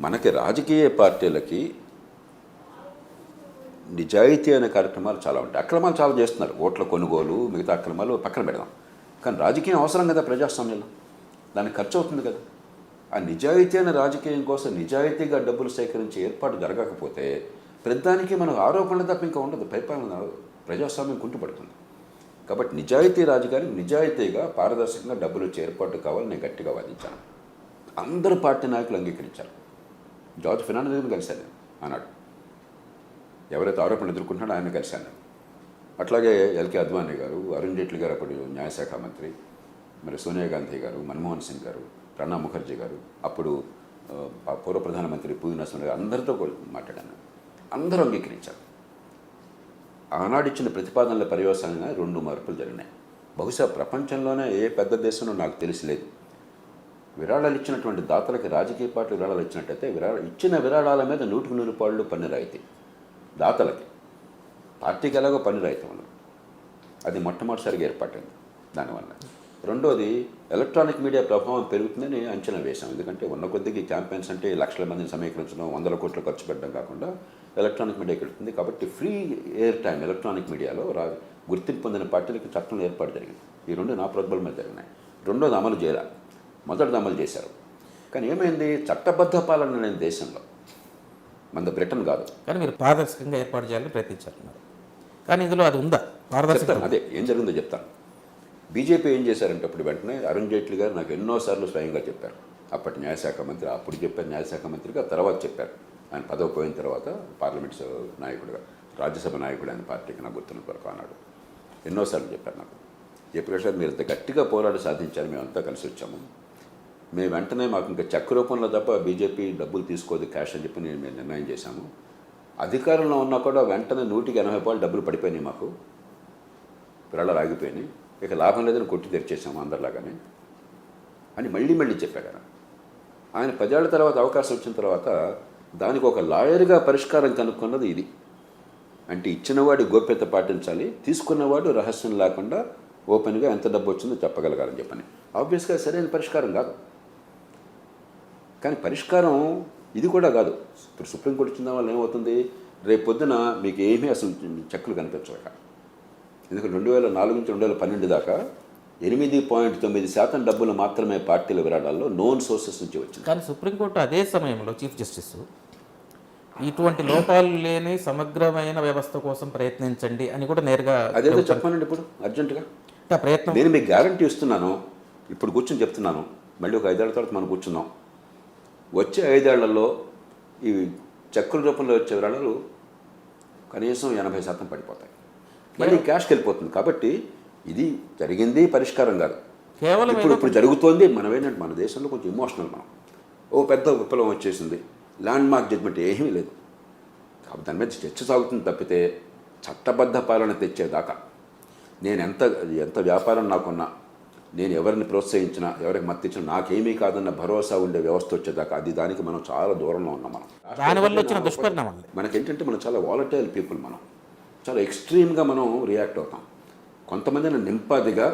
మనకి రాజకీయ పార్టీలకి నిజాయితీ అనే కార్యక్రమాలు చాలా ఉంటాయి. అక్రమాలు చాలా చేస్తున్నారు, ఓట్ల కొనుగోలు మిగతా అక్రమాలు పక్కన పెడదాం. కానీ రాజకీయం అవసరం కదా ప్రజాస్వామ్యంలో, దానికి ఖర్చు అవుతుంది కదా. ఆ నిజాయితీ అనే రాజకీయం కోసం నిజాయితీగా డబ్బులు సేకరించే ఏర్పాటు జరగకపోతే ప్రతిదానికి మనకు ఆరోపణలు తప్ప ఇంకా ఉండదు, పరిపాలన ప్రజాస్వామ్యం కుంటుపడుతుంది. కాబట్టి నిజాయితీ రాజకీయానికి నిజాయితీగా పారదర్శకంగా డబ్బులు వచ్చే ఏర్పాటు కావాలని నేను గట్టిగా వాదించాను. అందరూ పార్టీ నాయకులు అంగీకరించారు. జార్జ్ ఫెర్నాండెస్ని కలిశాను నేను ఆనాడు, ఎవరైతే ఆరోపణలు ఎదుర్కొంటున్నాడో ఆయన కలిశాను నేను. అట్లాగే ఎల్కే అద్వానీ గారు, అరుణ్ జైట్లీ గారు అప్పుడు న్యాయశాఖ మంత్రి, మరి సోనియా గాంధీ గారు, మన్మోహన్ సింగ్ గారు, ప్రణబ్ ముఖర్జీ గారు, అప్పుడు పూర్వ ప్రధానమంత్రి పివి నరసింహన్ గారు, అందరితో మాట్లాడాను. అందరూ అంగీకరించారు. ఆనాడు ఇచ్చిన ప్రతిపాదనల పర్యవసానంగా 2 మార్పులు జరిగినాయి. బహుశా ప్రపంచంలోనే ఏ పెద్ద దేశంలో నాకు తెలిసిలేదు. విరాళాలు ఇచ్చినటువంటి దాతలకి రాజకీయ పార్టీలు విరాళాలు ఇచ్చినట్టయితే ఇచ్చిన విరాళాల మీద 100% పన్ను రాయితీ దాతలకి, పార్టీకి ఎలాగో పన్ను రాయితీ ఉన్నది. అది మొట్టమొదటిసారిగా ఏర్పాటైంది. దానివల్ల రెండోది, ఎలక్ట్రానిక్ మీడియా ప్రభావం పెరుగుతుందని అంచనా వేశాం. ఎందుకంటే ఉన్న కొద్దిగా క్యాంపెయిన్స్ అంటే లక్షల మందిని సమీకరించడం, 100 కోట్లు ఖర్చు పెట్టడం కాకుండా ఎలక్ట్రానిక్ మీడియాకి వెళ్తుంది. కాబట్టి ఫ్రీ ఎయిర్ టైం ఎలక్ట్రానిక్ మీడియాలో గుర్తింపు పొందిన పార్టీలకి చట్టం ఏర్పాటు జరిగింది. ఈ 2 నా ప్రోద్బలం మీద జరిగినాయి. రెండోది అమలు చేయాలి. మొదటిది అమలు చేశారు. కానీ ఏమైంది, చట్టబద్ధ పాలన లేని దేశంలో, మన బ్రిటన్ కాదు, కానీ మీరు పారదర్శకంగా ఏర్పాటు చేయాలని ప్రయత్నించారు. కానీ ఇందులో అది ఉందా పారదర్శకత? అదే ఏం జరిగిందో చెప్తాను. బీజేపీ ఏం చేశారంటే అప్పుడు వెంటనే అరుణ్ జైట్లీ గారు నాకు ఎన్నోసార్లు స్వయంగా చెప్పారు. అప్పటి న్యాయశాఖ మంత్రి, అప్పుడు చెప్పారు న్యాయశాఖ మంత్రిగా, తర్వాత చెప్పారు ఆయన పదవి పోయిన తర్వాత పార్లమెంట్ నాయకుడిగా, రాజ్యసభ నాయకుడు ఆయన పార్టీకి నా గుర్తున్న వరకు అన్నాడు. ఎన్నోసార్లు చెప్పారు నాకు. చెప్పినసారి మీరు ఇంత గట్టిగా పోరాడి సాధించారు, మేమంతా కలిసి వచ్చాము, మేము వెంటనే మాకు ఇంకా చెక్ రూపంలో తప్ప బీజేపీ డబ్బులు తీసుకోదు క్యాష్ అని చెప్పి మేము నిర్ణయం చేశాము. అధికారంలో ఉన్నా కూడా వెంటనే 180 డబ్బులు పడిపోయినాయి, మాకు విరాళాలు ఆగిపోయినాయి, ఇక లాభం లేదని కొట్టి తెరిచేసాము అందరిలాగానే అని మళ్ళీ చెప్పాడు ఆయన. ఆయన 10 ఏళ్ల తర్వాత అవకాశం వచ్చిన తర్వాత దానికి ఒక లాయర్గా పరిష్కారం కనుక్కున్నది ఇది. అంటే ఇచ్చినవాడి గోప్యత పాటించాలి, తీసుకున్నవాడు రహస్యం లేకుండా ఓపెన్గా ఎంత డబ్బు వచ్చిందో చెప్పగలగాలని చెప్పని. ఆబ్వియస్గా సరైన పరిష్కారం కాదు. కానీ పరిష్కారం ఇది కూడా కాదు. ఇప్పుడు సుప్రీంకోర్టు ఇచ్చిన వల్ల ఏమవుతుంది, రేపు పొద్దున మీకు ఏమీ అసలు చెక్కులు కనిపించక. ఎందుకంటే 2004 నుంచి 2012 దాకా 8.9% డబ్బులు మాత్రమే పార్టీల విరాళాల్లో నోన్ సోర్సెస్ నుంచి వచ్చింది. కానీ సుప్రీంకోర్టు అదే సమయంలో చీఫ్ జస్టిస్ ఇటువంటి లోపాలు లేని సమగ్రమైన వ్యవస్థ కోసం ప్రయత్నించండి అని కూడా నేరుగా అదేదో చెప్పానండి ఇప్పుడు అర్జెంటుగా ప్రయత్నం. నేను మీకు గ్యారంటీ ఇస్తున్నాను, ఇప్పుడు కూర్చొని చెప్తున్నాను, మళ్ళీ ఒక 5 ఏళ్ల తర్వాత మనం కూర్చున్నాం, వచ్చే 5 ఏళ్లలో ఈ చెక్కుల రూపంలో వచ్చే విరాళాలు కనీసం 80% పడిపోతాయి, మళ్ళీ క్యాష్కి వెళ్ళిపోతుంది. కాబట్టి ఇది జరిగింది పరిష్కారం కాదు, కేవలం ఇప్పుడు జరుగుతోంది. మనం ఏంటంటే మన దేశంలో కొంచెం ఇమోషనల్, మనం పెద్ద విప్లవం వచ్చేసింది, ల్యాండ్ మార్క్ జడ్జ్మెంట్ ఏమీ లేదు, కాబట్టి దాని మీద చర్చ సాగుతుంది తప్పితే చట్టబద్ధ పాలన తెచ్చేదాకా నేను ఎంత వ్యాపారం నాకున్నా, నేను ఎవరిని ప్రోత్సహించినా, ఎవరికి మత్తిచ్చినా నాకేమీ కాదన్న భరోసా ఉండే వ్యవస్థ వచ్చేదాకా దానికి మనం చాలా దూరంలో ఉన్నాం. మనం దానివల్ల వచ్చిన దుష్పరిణామాలు మనకేంటంటే మనం చాలా వాలటైల్ పీపుల్, మనం చాలా ఎక్స్ట్రీమ్గా మనం రియాక్ట్ అవుతాం. కొంతమందిని నింపాదిగా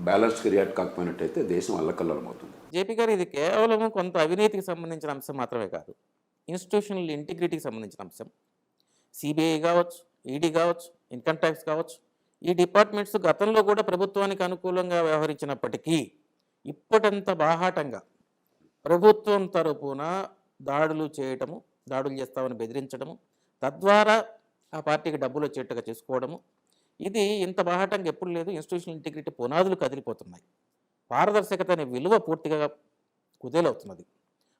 బ్యాలెన్స్కి రియాక్ట్ కాకపోయినట్టయితే దేశం అల్లకల్లోలం అవుతుంది. జేపీ గారు, ఇది కేవలం కొంత అవినీతికి సంబంధించిన అంశం మాత్రమే కాదు, ఇన్స్టిట్యూషనల్ ఇంటిగ్రిటీకి సంబంధించిన అంశం. సిబిఐ కావచ్చు, ఈడీ కావచ్చు, ఇన్కమ్ ట్యాక్స్ కావచ్చు, ఈ డిపార్ట్మెంట్స్ గతంలో కూడా ప్రభుత్వానికి అనుకూలంగా వ్యవహరించినప్పటికీ ఇప్పటంత బాహాటంగా ప్రభుత్వం తరపున దాడులు చేయటము, దాడులు చేస్తామని బెదిరించడము, తద్వారా ఆ పార్టీకి డబ్బులు వచ్చేట్టుగా చేసుకోవడము, ఇది ఇంత బాహాటంగా ఎప్పుడు లేదు. ఇన్స్టిట్యూషనల్ ఇంటిగ్రిటీ పునాదులు కదిలిపోతున్నాయి, పారదర్శకత అనే విలువ పూర్తిగా కుదేలవుతున్నది.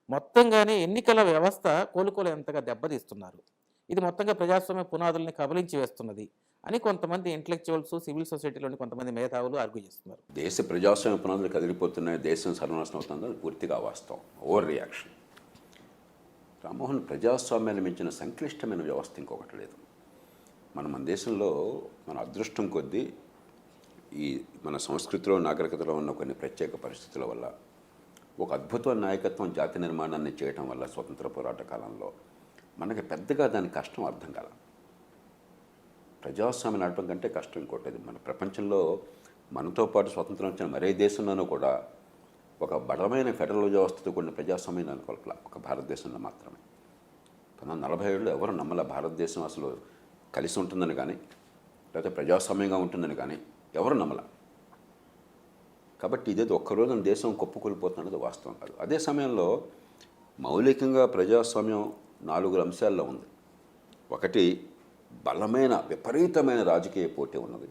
మొత్తంగానే ఎన్నికల వ్యవస్థ కోలుకోలేంతగా దెబ్బతీస్తున్నారు. ఇది మొత్తంగా ప్రజాస్వామ్య పునాదుల్ని కబలించి వేస్తున్నది అని కొంతమంది ఇంటలెక్చువల్స్, సివిల్ సొసైటీలోని కొంతమంది మేధావులు ఆర్గ్యూ చేస్తున్నారు. దేశ ప్రజాస్వామ్య పునాదులు కదిలిపోతున్నాయి, దేశం సర్వనాశనం అవుతుందో అది పూర్తిగా వాస్తవం, ఓవర్ రియాక్షన్. రామ్మోహన్, ప్రజాస్వామ్యాన్ని మించిన సంక్లిష్టమైన వ్యవస్థ ఇంకొకటి లేదు. మన దేశంలో మన అదృష్టం కొద్దీ ఈ మన సంస్కృతిలో, నాగరికతలో ఉన్న కొన్ని ప్రత్యేక పరిస్థితుల వల్ల ఒక అద్భుతమైన నాయకత్వం, జాతి నిర్మాణాన్ని చేయటం వల్ల స్వతంత్ర పోరాట కాలంలో మనకి పెద్దగా దాని కష్టం అర్థం కాల. ప్రజాస్వామ్యం నడపడం కంటే కష్టం ఇంకోటది. మన ప్రపంచంలో మనతో పాటు స్వతంత్రం వచ్చిన మరే దేశంలోనూ కూడా ఒక బలమైన ఫెడరల్ వ్యవస్థతో కూడిన ప్రజాస్వామ్యం అనుకోవాల ఒక భారతదేశంలో మాత్రమే. 1947లో ఎవరు నమ్మల భారతదేశం అసలు కలిసి ఉంటుందని కానీ లేకపోతే ప్రజాస్వామ్యంగా ఉంటుందని కానీ ఎవరు నమ్మల. కాబట్టి ఇదేదో ఒక్కరోజు దేశం కొప్పుకొలిపోతున్నది వాస్తవం కాదు. అదే సమయంలో మౌలికంగా ప్రజాస్వామ్యం 4 అంశాల్లో ఉంది. ఒకటి, బలమైన విపరీతమైన రాజకీయ పోటీ ఉన్నది.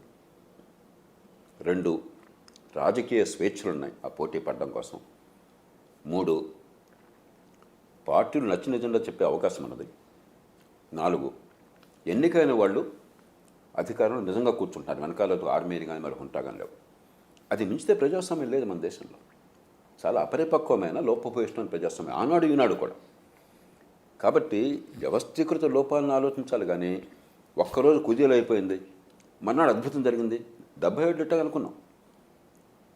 2, రాజకీయ స్వేచ్ఛలు ఉన్నాయి ఆ పోటీ పడడం కోసం. 3, పార్టీలు నచ్చిన ఎజెండా చెప్పే అవకాశం ఉన్నది. 4, ఎన్నికైన వాళ్ళు అధికారంలో నిజంగా కూర్చుంటారు, వెనకాల ఆర్మీని కానీ మరి ఉంటా కానీ లేవు. అది మించితే ప్రజాస్వామ్యం లేదు మన దేశంలో. చాలా అపరిపక్వమైన లోపభూయిష్టమైన ప్రజాస్వామ్యం ఆనాడు ఈనాడు కూడా. కాబట్టి వ్యవస్థీకృత లోపాలను ఆలోచించాలి కానీ ఒక్కరోజు కుదేలు అయిపోయింది, మర్నాడు అద్భుతం జరిగింది. 77 ఇట్టగా అనుకున్నాం.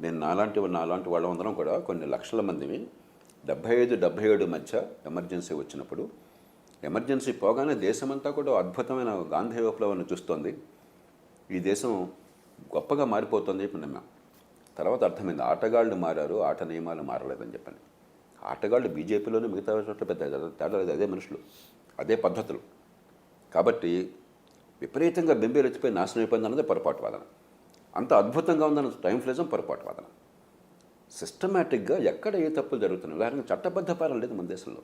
నేను నాలాంటి వాళ్ళందరం కూడా కొన్ని లక్షల మందిని 75-77 మధ్య ఎమర్జెన్సీ వచ్చినప్పుడు, ఎమర్జెన్సీ పోగానే దేశమంతా కూడా అద్భుతమైన గాంధీ విప్లవాన్ని చూస్తోంది, ఈ దేశం గొప్పగా మారిపోతుంది చెప్పి నమ్మాం. తర్వాత అర్థమైంది ఆటగాళ్ళు మారారు, ఆట నియమాలు మారలేదని చెప్పని. ఆటగాళ్ళు బీజేపీలోనే మిగతా చోట్ల పెద్ద తేడా లేదు, అదే మనుషులు, అదే పద్ధతులు. కాబట్టి విపరీతంగా బెంబేలు ఎత్తిపోయి నాశనం అయిపోయింది అన్నది పొరపాటు వాదన. అంత అద్భుతంగా ఉందన్న టైం ఫ్లేజం పొరపాటు వాదన. సిస్టమేటిక్గా ఎక్కడ ఏ తప్పులు జరుగుతున్నాయి. ఉదాహరణకు చట్టబద్ధ పాలన లేదు మన దేశంలో.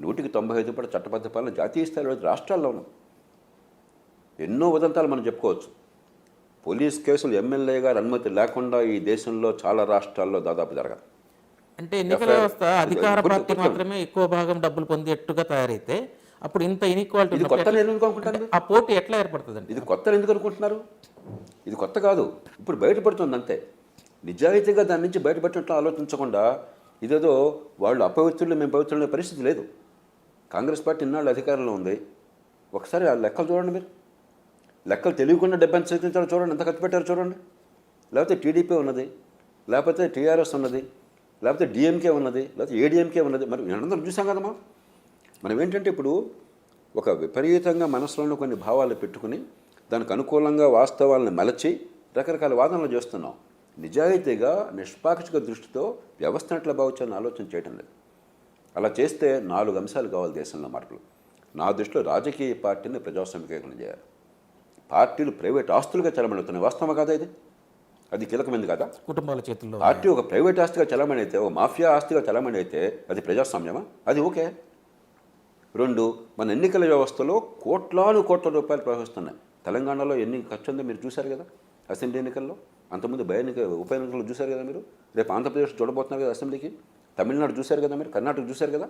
195 కూడా చట్టబద్ధ పాలన జాతీయ స్థాయిలో రాష్ట్రాల్లో ఉన్నాం. ఎన్నో ఉదంతాలు మనం చెప్పుకోవచ్చు. పోలీస్ కేసులు ఎమ్మెల్యే గారి అనుమతి లేకుండా ఈ దేశంలో చాలా రాష్ట్రాల్లో దాదాపు జరగదు. అంటే ఎన్నికల వ్యవస్థ అధికార పార్టీ మాత్రమే ఎక్కువ భాగం డబ్బులు పొందేట్టుగా తయారైతే అప్పుడు ఇంత ఇన్ఈక్వాలిటీ ఇది కొత్త ఎందుకు అనుకుంటారు? ఆ పోటీ ఎట్లా ఏర్పడుతుందండి? ఇది కొత్త ఎందుకు అనుకుంటున్నారు? ఇది కొత్త కాదు, ఇప్పుడు బయటపడుతుంది అంతే. నిజాయితీగా దాని నుంచి బయటపడినట్లు ఆలోచించకుండా ఇదేదో వాళ్ళు అపవిత్రులు మేము పవిత్రులు అనే పరిస్థితి లేదు. కాంగ్రెస్ పార్టీ ఇన్నాళ్ళు అధికారంలో ఉంది. ఒకసారి ఆ లెక్కలు చూడండి మీరు. లెక్కలు తెలియకుండా 70 సీట్లు చూడండి, ఎంత ఖర్చు పెట్టారు చూడండి. లేకపోతే టీడీపీ ఉన్నది, లేకపోతే టీఆర్ఎస్ ఉన్నది, లేకపోతే డిఎంకే ఉన్నది, లేకపోతే ఏడీఎంకే ఉన్నది. మరి అందరం చూసాం కదమ్మా. మనం ఏంటంటే ఇప్పుడు ఒక విపరీతంగా మనసులోని కొన్ని భావాలు పెట్టుకుని దానికి అనుకూలంగా వాస్తవాలను మలచి రకరకాల వాదనలు చేస్తున్నాం. నిజాయితీగా నిష్పాక్షిక దృష్టితో వ్యవస్థను ఎట్లా బాగుంచాలని ఆలోచన చేయడం లేదు. అలా చేస్తే 4 అంశాలు కావాలి దేశంలో మార్పులు. నా దృష్టిలో రాజకీయ పార్టీని ప్రజాస్వామికీకరణ చేయాలి. పార్టీలు ప్రైవేట్ ఆస్తులుగా చలమణవుతున్నాయి. వాస్తవం కాదా ఇది? అది కీలకమైంది కదా. కుటుంబాల చేతుల్లో పార్టీ ఒక ప్రైవేట్ ఆస్తిగా చలమణి అయితే, ఒక మాఫియా ఆస్తిగా చలమణి అయితే అది ప్రజాస్వామ్యమా? అది ఓకే. 2, మన ఎన్నికల వ్యవస్థలో కోట్ల రూపాయలు ప్రవహిస్తున్నాయి. తెలంగాణలో ఎన్ని ఖర్చు ఉందో మీరు చూశారు కదా అసెంబ్లీ ఎన్నికల్లో. అంతకుముందు ఉప ఎన్నికలు చూశారు కదా మీరు. రేపు ఆంధ్రప్రదేశ్ చూడబోతున్నారు కదా అసెంబ్లీకి. తమిళనాడు చూశారు కదా మీరు, కర్ణాటక చూశారు కదా.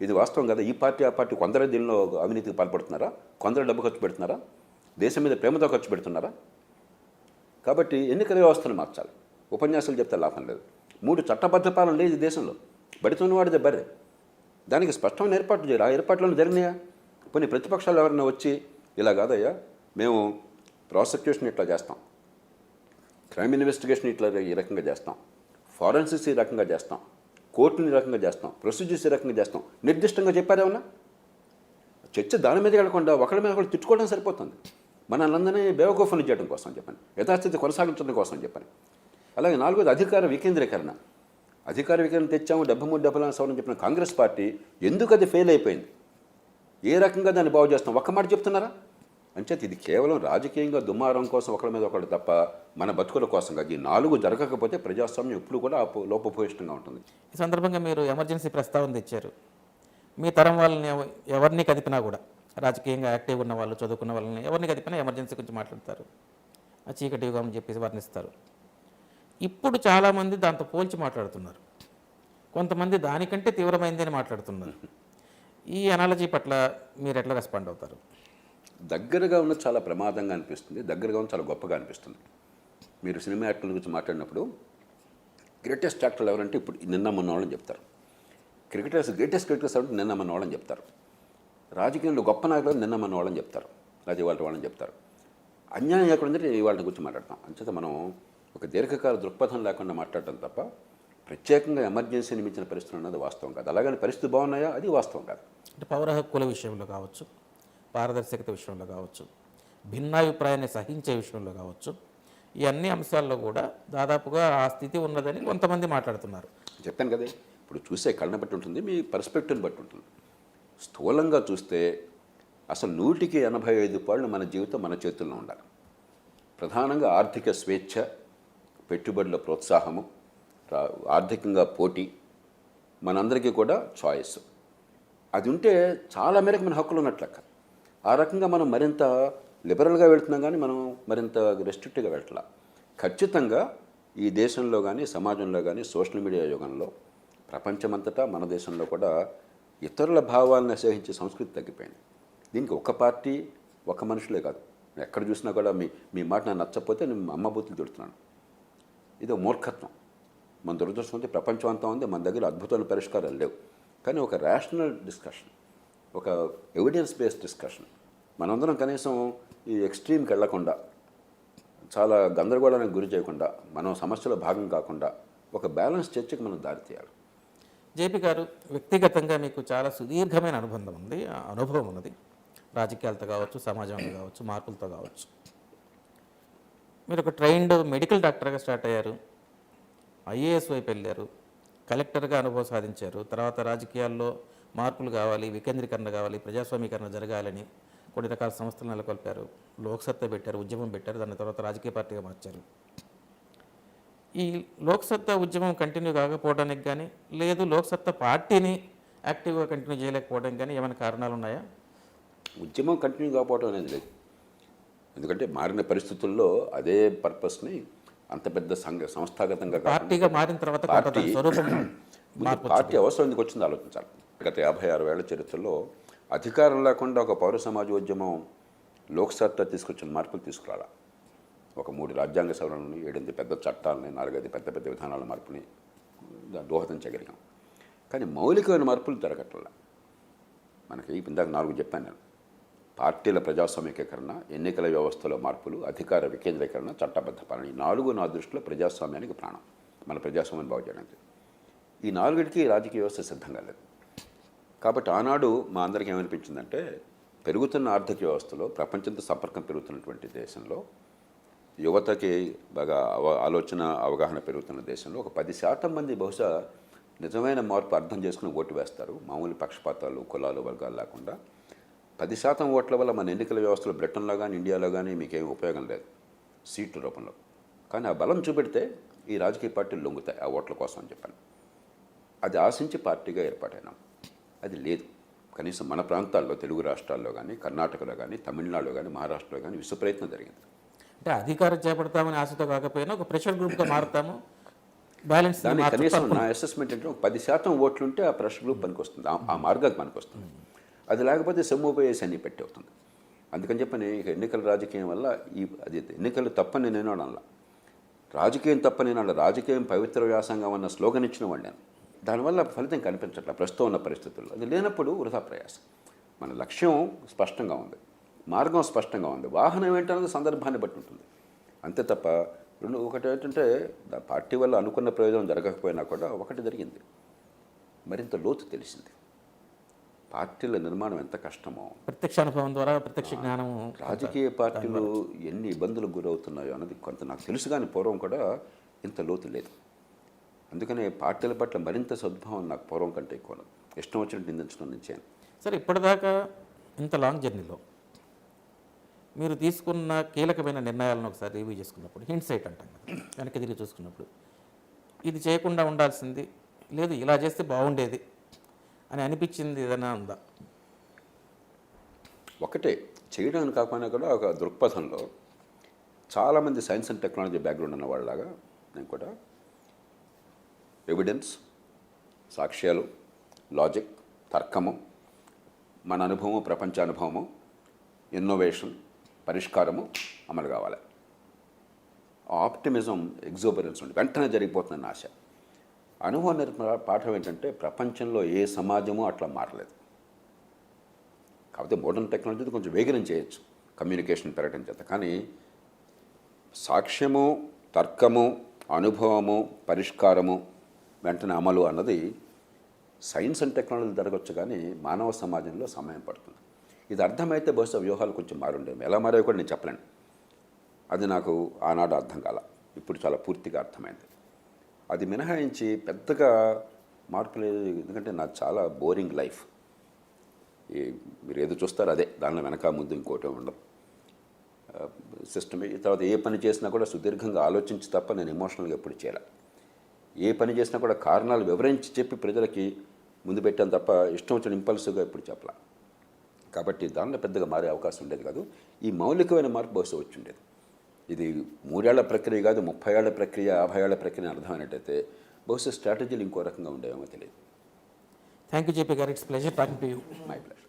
ఇది వాస్తవం కదా. ఈ పార్టీ ఆ పార్టీ కొందరే దీనిలో అవినీతికి పాల్పడుతున్నారా? కొందరు డబ్బు ఖర్చు పెడుతున్నారా? దేశం మీద ప్రేమతో ఖర్చు పెడుతున్నారా? కాబట్టి ఎన్నికల వ్యవస్థను మార్చాలి. ఉపన్యాసాలు చెప్తే లాభం లేదు. 3, చట్టబద్ధ పాలన లేదు ఈ దేశంలో. బడితోని వాడిదే బర్రె. దానికి స్పష్టమైన ఏర్పాట్లు చేయాలి. ఆ ఏర్పాట్లను జరిగినాయా? కొన్ని ప్రతిపక్షాలు ఎవరైనా వచ్చి ఇలా కాదయ్యా మేము ప్రాసిక్యూషన్ ఇట్లా చేస్తాం, క్రైమ్ ఇన్వెస్టిగేషన్ ఇట్లా ఈ రకంగా చేస్తాం, ఫారెన్సిక్స్ ఈ రకంగా చేస్తాం, కోర్టుని ఈ రకంగా చేస్తాం, ప్రొసీజర్స్ ఈ రకంగా చేస్తాం, నిర్దిష్టంగా చెప్పారేమన్నా? చర్చ దాని మీద వెళ్ళకుండా ఒకళ్ళ మీద ఒకళ్ళు తిట్టుకోవడం సరిపోతుంది. మనల్ని బేవకూఫ్ని చేయడం కోసం చెప్పండి, యథాస్థితి కొనసాగించడం కోసం చెప్పండి. అలాగే 4వది అధికార వికేంద్రీకరణ. అధికార వికేంద్రం తెచ్చాము 73-74 సవరణ చెప్పిన కాంగ్రెస్ పార్టీ ఎందుకు అది ఫెయిల్ అయిపోయింది? ఏ రకంగా దాన్ని బాగు చేస్తాం? ఒక్క మాట చెప్తున్నారా? అంచేత ఇది కేవలం రాజకీయంగా దుమారం కోసం ఒకళ్ళ మీద ఒకళ్ళు తప్ప మన బతుకుల కోసం కాదు. ఈ 4 జరగకపోతే ప్రజాస్వామ్యం ఎప్పుడు కూడా లోపభూయిష్టంగా ఉంటుంది. ఈ సందర్భంగా మీరు ఎమర్జెన్సీ ప్రస్తావన తెచ్చారు. మీ తరం వాళ్ళని ఎవరిని కదిపినా కూడా, రాజకీయంగా యాక్టివ్ ఉన్న వాళ్ళు, చదువుకున్న వాళ్ళని ఎవరిని కదిపినా ఎమర్జెన్సీ గురించి మాట్లాడతారు, ఆ చీకటి యుగం అని చెప్పేసి వర్ణిస్తారు. ఇప్పుడు చాలామంది దాంతో పోల్చి మాట్లాడుతున్నారు, కొంతమంది దానికంటే తీవ్రమైంది అని మాట్లాడుతున్నారు. ఈ అనాలజీ పట్ల మీరు ఎట్లా రెస్పాండ్ అవుతారు? దగ్గరగా ఉన్న చాలా ప్రమాదంగా అనిపిస్తుంది, దగ్గరగా ఉన్న చాలా గొప్పగా అనిపిస్తుంది. మీరు సినిమా యాక్టర్ల గురించి మాట్లాడినప్పుడు గ్రేటెస్ట్ యాక్టర్లు ఎవరంటే ఇప్పుడు నిన్న మొన్న వాళ్ళని చెప్తారు. గ్రేటెస్ట్ క్రికెటర్స్ అంటే నిన్న మొన్న వాళ్ళని చెప్తారు. రాజకీయంలో గొప్ప నాయకులు నిన్న మొన్న వాళ్ళని చెప్తారు, అది వాళ్ళని చెప్తారు. అన్యాయం ఎక్కడుందంటే వాళ్ళ గురించి మాట్లాడతాం. అంచేత మనం ఒక దీర్ఘకాల దృక్పథం లేకుండా మాట్లాడటం తప్ప ప్రత్యేకంగా ఎమర్జెన్సీ నిమించిన పరిస్థితులు ఉన్నది వాస్తవం కాదు. అలాగని పరిస్థితి బాగున్నాయా? అది వాస్తవం కాదు. అంటే పౌర హక్కుల విషయంలో కావచ్చు, పారదర్శకత విషయంలో కావచ్చు, భిన్నాభిప్రాయాన్ని సహించే విషయంలో కావచ్చు, ఈ అన్ని అంశాల్లో కూడా దాదాపుగా ఆ స్థితి ఉన్నదని కొంతమంది మాట్లాడుతున్నారు. చెప్పాను కదా, ఇప్పుడు చూసే కళ్ళని బట్టి ఉంటుంది, మీ పర్స్పెక్టివ్ని బట్టి ఉంటుంది. స్థూలంగా చూస్తే అసలు 185 మన జీవితం మన చేతుల్లో ఉండాలి. ప్రధానంగా ఆర్థిక స్వేచ్ఛ, పెట్టుబడుల ప్రోత్సాహము, ఆర్థికంగా పోటీ, మనందరికీ కూడా చాయిస్, అది ఉంటే చాలా మేరకు మన హక్కులు ఉన్నట్లు లెక్క. ఆ రకంగా మనం మరింత లిబరల్గా వెళ్తున్నాం, కానీ మనం మరింత రెస్ట్రిక్ట్గా వెళ్ళట్లా. ఖచ్చితంగా ఈ దేశంలో కానీ సమాజంలో కానీ సోషల్ మీడియా యుగంలో ప్రపంచమంతటా మన దేశంలో కూడా ఇతరుల భావాలను సహించే సంస్కృతి తగ్గిపోయింది. దీనికి ఒక పార్టీ ఒక మనుషులే కాదు, ఎక్కడ చూసినా కూడా మీ మాట నాకు నచ్చకపోతే నేను అమ్మ బూతులు తిడుతున్నాను. ఇది మూర్ఖత్వం. మన దురదృష్టం ఉంది, ప్రపంచం అంతా ఉంది, మన దగ్గర అద్భుతమైన పరిష్కారాలు లేవు. కానీ ఒక రేషనల్ డిస్కషన్, ఒక ఎవిడెన్స్ బేస్డ్ డిస్కషన్, మనందరం కనీసం ఈ ఎక్స్ట్రీమ్కి వెళ్లకుండా, చాలా గందరగోళానికి గురి చేయకుండా, మనం సమస్యలో భాగం కాకుండా ఒక బ్యాలెన్స్ చర్చకి మనం దారి తీయాలి. జేపీ గారు, వ్యక్తిగతంగా మీకు చాలా సుదీర్ఘమైన అనుభవం ఉన్నది, రాజకీయాలతో కావచ్చు, సమాజంలో కావచ్చు, మార్పులతో కావచ్చు. మీరు ఒక ట్రైన్డ్ మెడికల్ డాక్టర్గా స్టార్ట్ అయ్యారు, ఐఏఎస్ వైపు వెళ్ళారు, కలెక్టర్గా అనుభవం సాధించారు, తర్వాత రాజకీయాల్లో మార్పులు కావాలి, వికేంద్రీకరణ కావాలి, ప్రజాస్వామీకరణ జరగాలని కొన్ని రకాల సంస్థలు నెలకొల్పారు, లోక్సత్తా పెట్టారు, ఉద్యమం పెట్టారు, దాని తర్వాత రాజకీయ పార్టీగా మార్చారు. ఈ లోక్సత్తా ఉద్యమం కంటిన్యూ కాకపోవడానికి కానీ, లేదు లోక్సత్తా పార్టీని యాక్టివ్గా కంటిన్యూ చేయలేకపోవడానికి కానీ ఏమైనా కారణాలు ఉన్నాయా? ఉద్యమం కంటిన్యూ కాకపోవడం అనేది లేదు. ఎందుకంటే మారిన పరిస్థితుల్లో అదే పర్పస్ని అంత పెద్ద సంస్థాగతంగా పార్టీగా మారిన తర్వాత పార్టీ అవసరం ఎందుకు వచ్చిందో ఆలోచించాలి. గత 56 ఏళ్ల చరిత్రలో అధికారం లేకుండా ఒక పౌర సమాజ ఉద్యమం లోక్సత్తా తీసుకొచ్చిన మార్పులు తీసుకురాలా. ఒక 3 రాజ్యాంగ సవరణని, 7 పెద్ద చట్టాలని, 4 పెద్ద పెద్ద విధానాల మార్పుని దోహదం చేయగలిగాం. కానీ మౌలికమైన మార్పులు జరగట్ల. మనకి ఇందాక 4 చెప్పాను నేను. పార్టీల ప్రజాస్వామ్యీకరణ, ఎన్నికల వ్యవస్థలో మార్పులు, అధికార వికేంద్రీకరణ, చట్టబద్ధ పాలన, ఈ 4 నా దృష్టిలో ప్రజాస్వామ్యానికి ప్రాణం. మన ప్రజాస్వామ్యాన్ని బాగు చేయడానికి ఈ 4కి రాజకీయ వ్యవస్థ సిద్ధంగా లేదు. కాబట్టి ఆనాడు మా అందరికీ ఏమనిపించిందంటే, పెరుగుతున్న ఆర్థిక వ్యవస్థలో, ప్రపంచంతో సంపర్కం పెరుగుతున్నటువంటి దేశంలో, యువతకి బాగా ఆలోచన అవగాహన పెరుగుతున్న దేశంలో ఒక 10% మంది బహుశా నిజమైన మార్పు అర్థం చేసుకుని ఓటు వేస్తారు. మామూలు పక్షపాతాలు, కులాలు, వర్గాలు లేకుండా 10% ఓట్ల వల్ల మన ఎన్నికల వ్యవస్థలో బ్రిటన్లో కానీ ఇండియాలో కానీ మీకేం ఉపయోగం లేదు సీట్ల రూపంలో. కానీ ఆ బలం చూపెడితే ఈ రాజకీయ పార్టీలు లొంగుతాయి ఆ ఓట్ల కోసం అని చెప్పాను. అది ఆశించి పార్టీగా ఏర్పాటైనాం. అది లేదు. కనీసం మన ప్రాంతాల్లో, తెలుగు రాష్ట్రాల్లో కానీ, కర్ణాటకలో కానీ, తమిళనాడులో కానీ, మహారాష్ట్రలో కానీ విశ్వప్రయత్నం జరిగింది. అంటే అధికారం చేపడతామని ఆశతో కాకపోయినా ఒక ప్రెషర్ గ్రూప్గా మారుతాము, బ్యాలెన్స్. దాని కనీసం నా అసెస్మెంట్ అంటే 10% ఓట్లు ఉంటే ఆ ప్రెషర్ గ్రూప్ పనికి వస్తుంది, ఆ మార్గానికి పనికి వస్తుంది. అది లేకపోతే సెమ్మోపేసి అన్ని పెట్టి అవుతుంది. అందుకని చెప్పని ఇక ఎన్నికల రాజకీయం వల్ల అది ఎన్నికలు తప్పని నేను అనలా, రాజకీయం తప్పని నేను అనలా. రాజకీయం పవిత్ర వ్యాసంగం అన్న స్లోగన్ ఇచ్చిన వాడు నేను. దానివల్ల ఫలితం కనిపించట్ల ప్రస్తుతం ఉన్న పరిస్థితుల్లో. అది లేనప్పుడు వృధా ప్రయాసం. మన లక్ష్యం స్పష్టంగా ఉంది, మార్గం స్పష్టంగా ఉంది, వాహనం ఏంటన్నది సందర్భాన్ని బట్టి ఉంటుంది అంతే తప్ప. ఒకటి ఏంటంటే పార్టీ వల్ల అనుకున్న ప్రయోజనం జరగకపోయినా కూడా ఒకటి జరిగింది, మరింత లోతు తెలిసింది. పార్టీల నిర్మాణం ఎంత కష్టమో, ప్రత్యక్ష అనుభవం ద్వారా ప్రత్యక్ష జ్ఞానం. రాజకీయ పార్టీలు ఎన్ని ఇబ్బందులకు గురవుతున్నాయో అన్నది కొంత నాకు తెలుసు, కానీ పూర్వం కూడా ఇంత లోతు లేదు. అందుకనే పార్టీల పట్ల మరింత సద్భావం నాకు పూర్వం కంటే ఎక్కువ. ఇష్టం వచ్చినట్టు నిందించడం నుంచాను. సరే, ఇప్పటిదాకా ఇంత లాంగ్ జర్నీలో మీరు తీసుకున్న కీలకమైన నిర్ణయాలను ఒకసారి రివ్యూ చేసుకున్నప్పుడు, హిండ్సైట్ అంటాం కదా, వెనక్కి తిరిగి చూసుకున్నప్పుడు, ఇది చేయకుండా ఉండాల్సింది, లేదు ఇలా చేస్తే బాగుండేది అని అనిపించింది ఏదైనా ఉందా? ఒకటే చేయడానికి కాకపోయినా కూడా ఒక దృక్పథంలో చాలామంది సైన్స్ అండ్ టెక్నాలజీ బ్యాక్గ్రౌండ్ ఉన్న వాళ్ళలాగా నేను కూడా ఎవిడెన్స్, సాక్ష్యాలు, లాజిక్, తర్కము, మన అనుభవము, ప్రపంచ అనుభవము, ఇన్నోవేషన్, పరిష్కారము అమలు కావాలి. ఆప్టిమిజం, ఎగ్జోబరెన్స్ ఉంది, వెంటనే జరిగిపోతుందని ఆశ. అనుభవం నేర్పిన పాఠం ఏంటంటే, ప్రపంచంలో ఏ సమాజము అట్లా మారలేదు. కాకపోతే మోడర్న్ టెక్నాలజీ కొంచెం వేగనం చేయొచ్చు కమ్యూనికేషన్ పెరగడం చేత. కానీ సాక్ష్యము, తర్కము, అనుభవము, పరిష్కారము, వెంటనే అమలు అన్నది సైన్స్ అండ్ టెక్నాలజీ జరగవచ్చు, కానీ మానవ సమాజంలో సమయం పడుతుంది. ఇది అర్థమైతే బహుశా వ్యూహాలు కొంచెం మారుండేవి. ఎలా మారాయో కూడా నేను చెప్పలేను. అది నాకు ఆనాడు అర్థం కాల, ఇప్పుడు చాలా పూర్తిగా అర్థమైంది. అది మినహాయించి పెద్దగా మార్పు లేదు, ఎందుకంటే నాకు చాలా బోరింగ్ లైఫ్. మీరు ఏదో చూస్తారో అదే, దానిలో వెనక ముందు ఇంకోటి ఉండదు. సిస్టమ్ తర్వాత ఏ పని చేసినా కూడా సుదీర్ఘంగా ఆలోచించి తప్ప నేను ఎమోషనల్గా ఎప్పుడు చేయాలి. ఏ పని చేసినా కూడా కారణాలు వివరించి చెప్పి ప్రజలకి ముందు పెట్టాను తప్ప ఇష్టం వచ్చిన ఇంపల్సివ్గా ఎప్పుడు చెప్పాల. కాబట్టి దానిలో పెద్దగా మారే అవకాశం ఉండేది కాదు. ఈ మౌలికమైన మార్పు బహుశా వచ్చి ఉండేది. ఇది 3 ఏళ్ల ప్రక్రియ కాదు, 30 ఏళ్ల ప్రక్రియ, 50 ఏళ్ల ప్రక్రియ అర్థమైనట్టయితే బహుశా స్ట్రాటజీలు ఇంకో రకంగా ఉండేవేమో తెలియదు. థ్యాంక్ యూ జేపీ గారు. It's pleasure talking to you. My pleasure.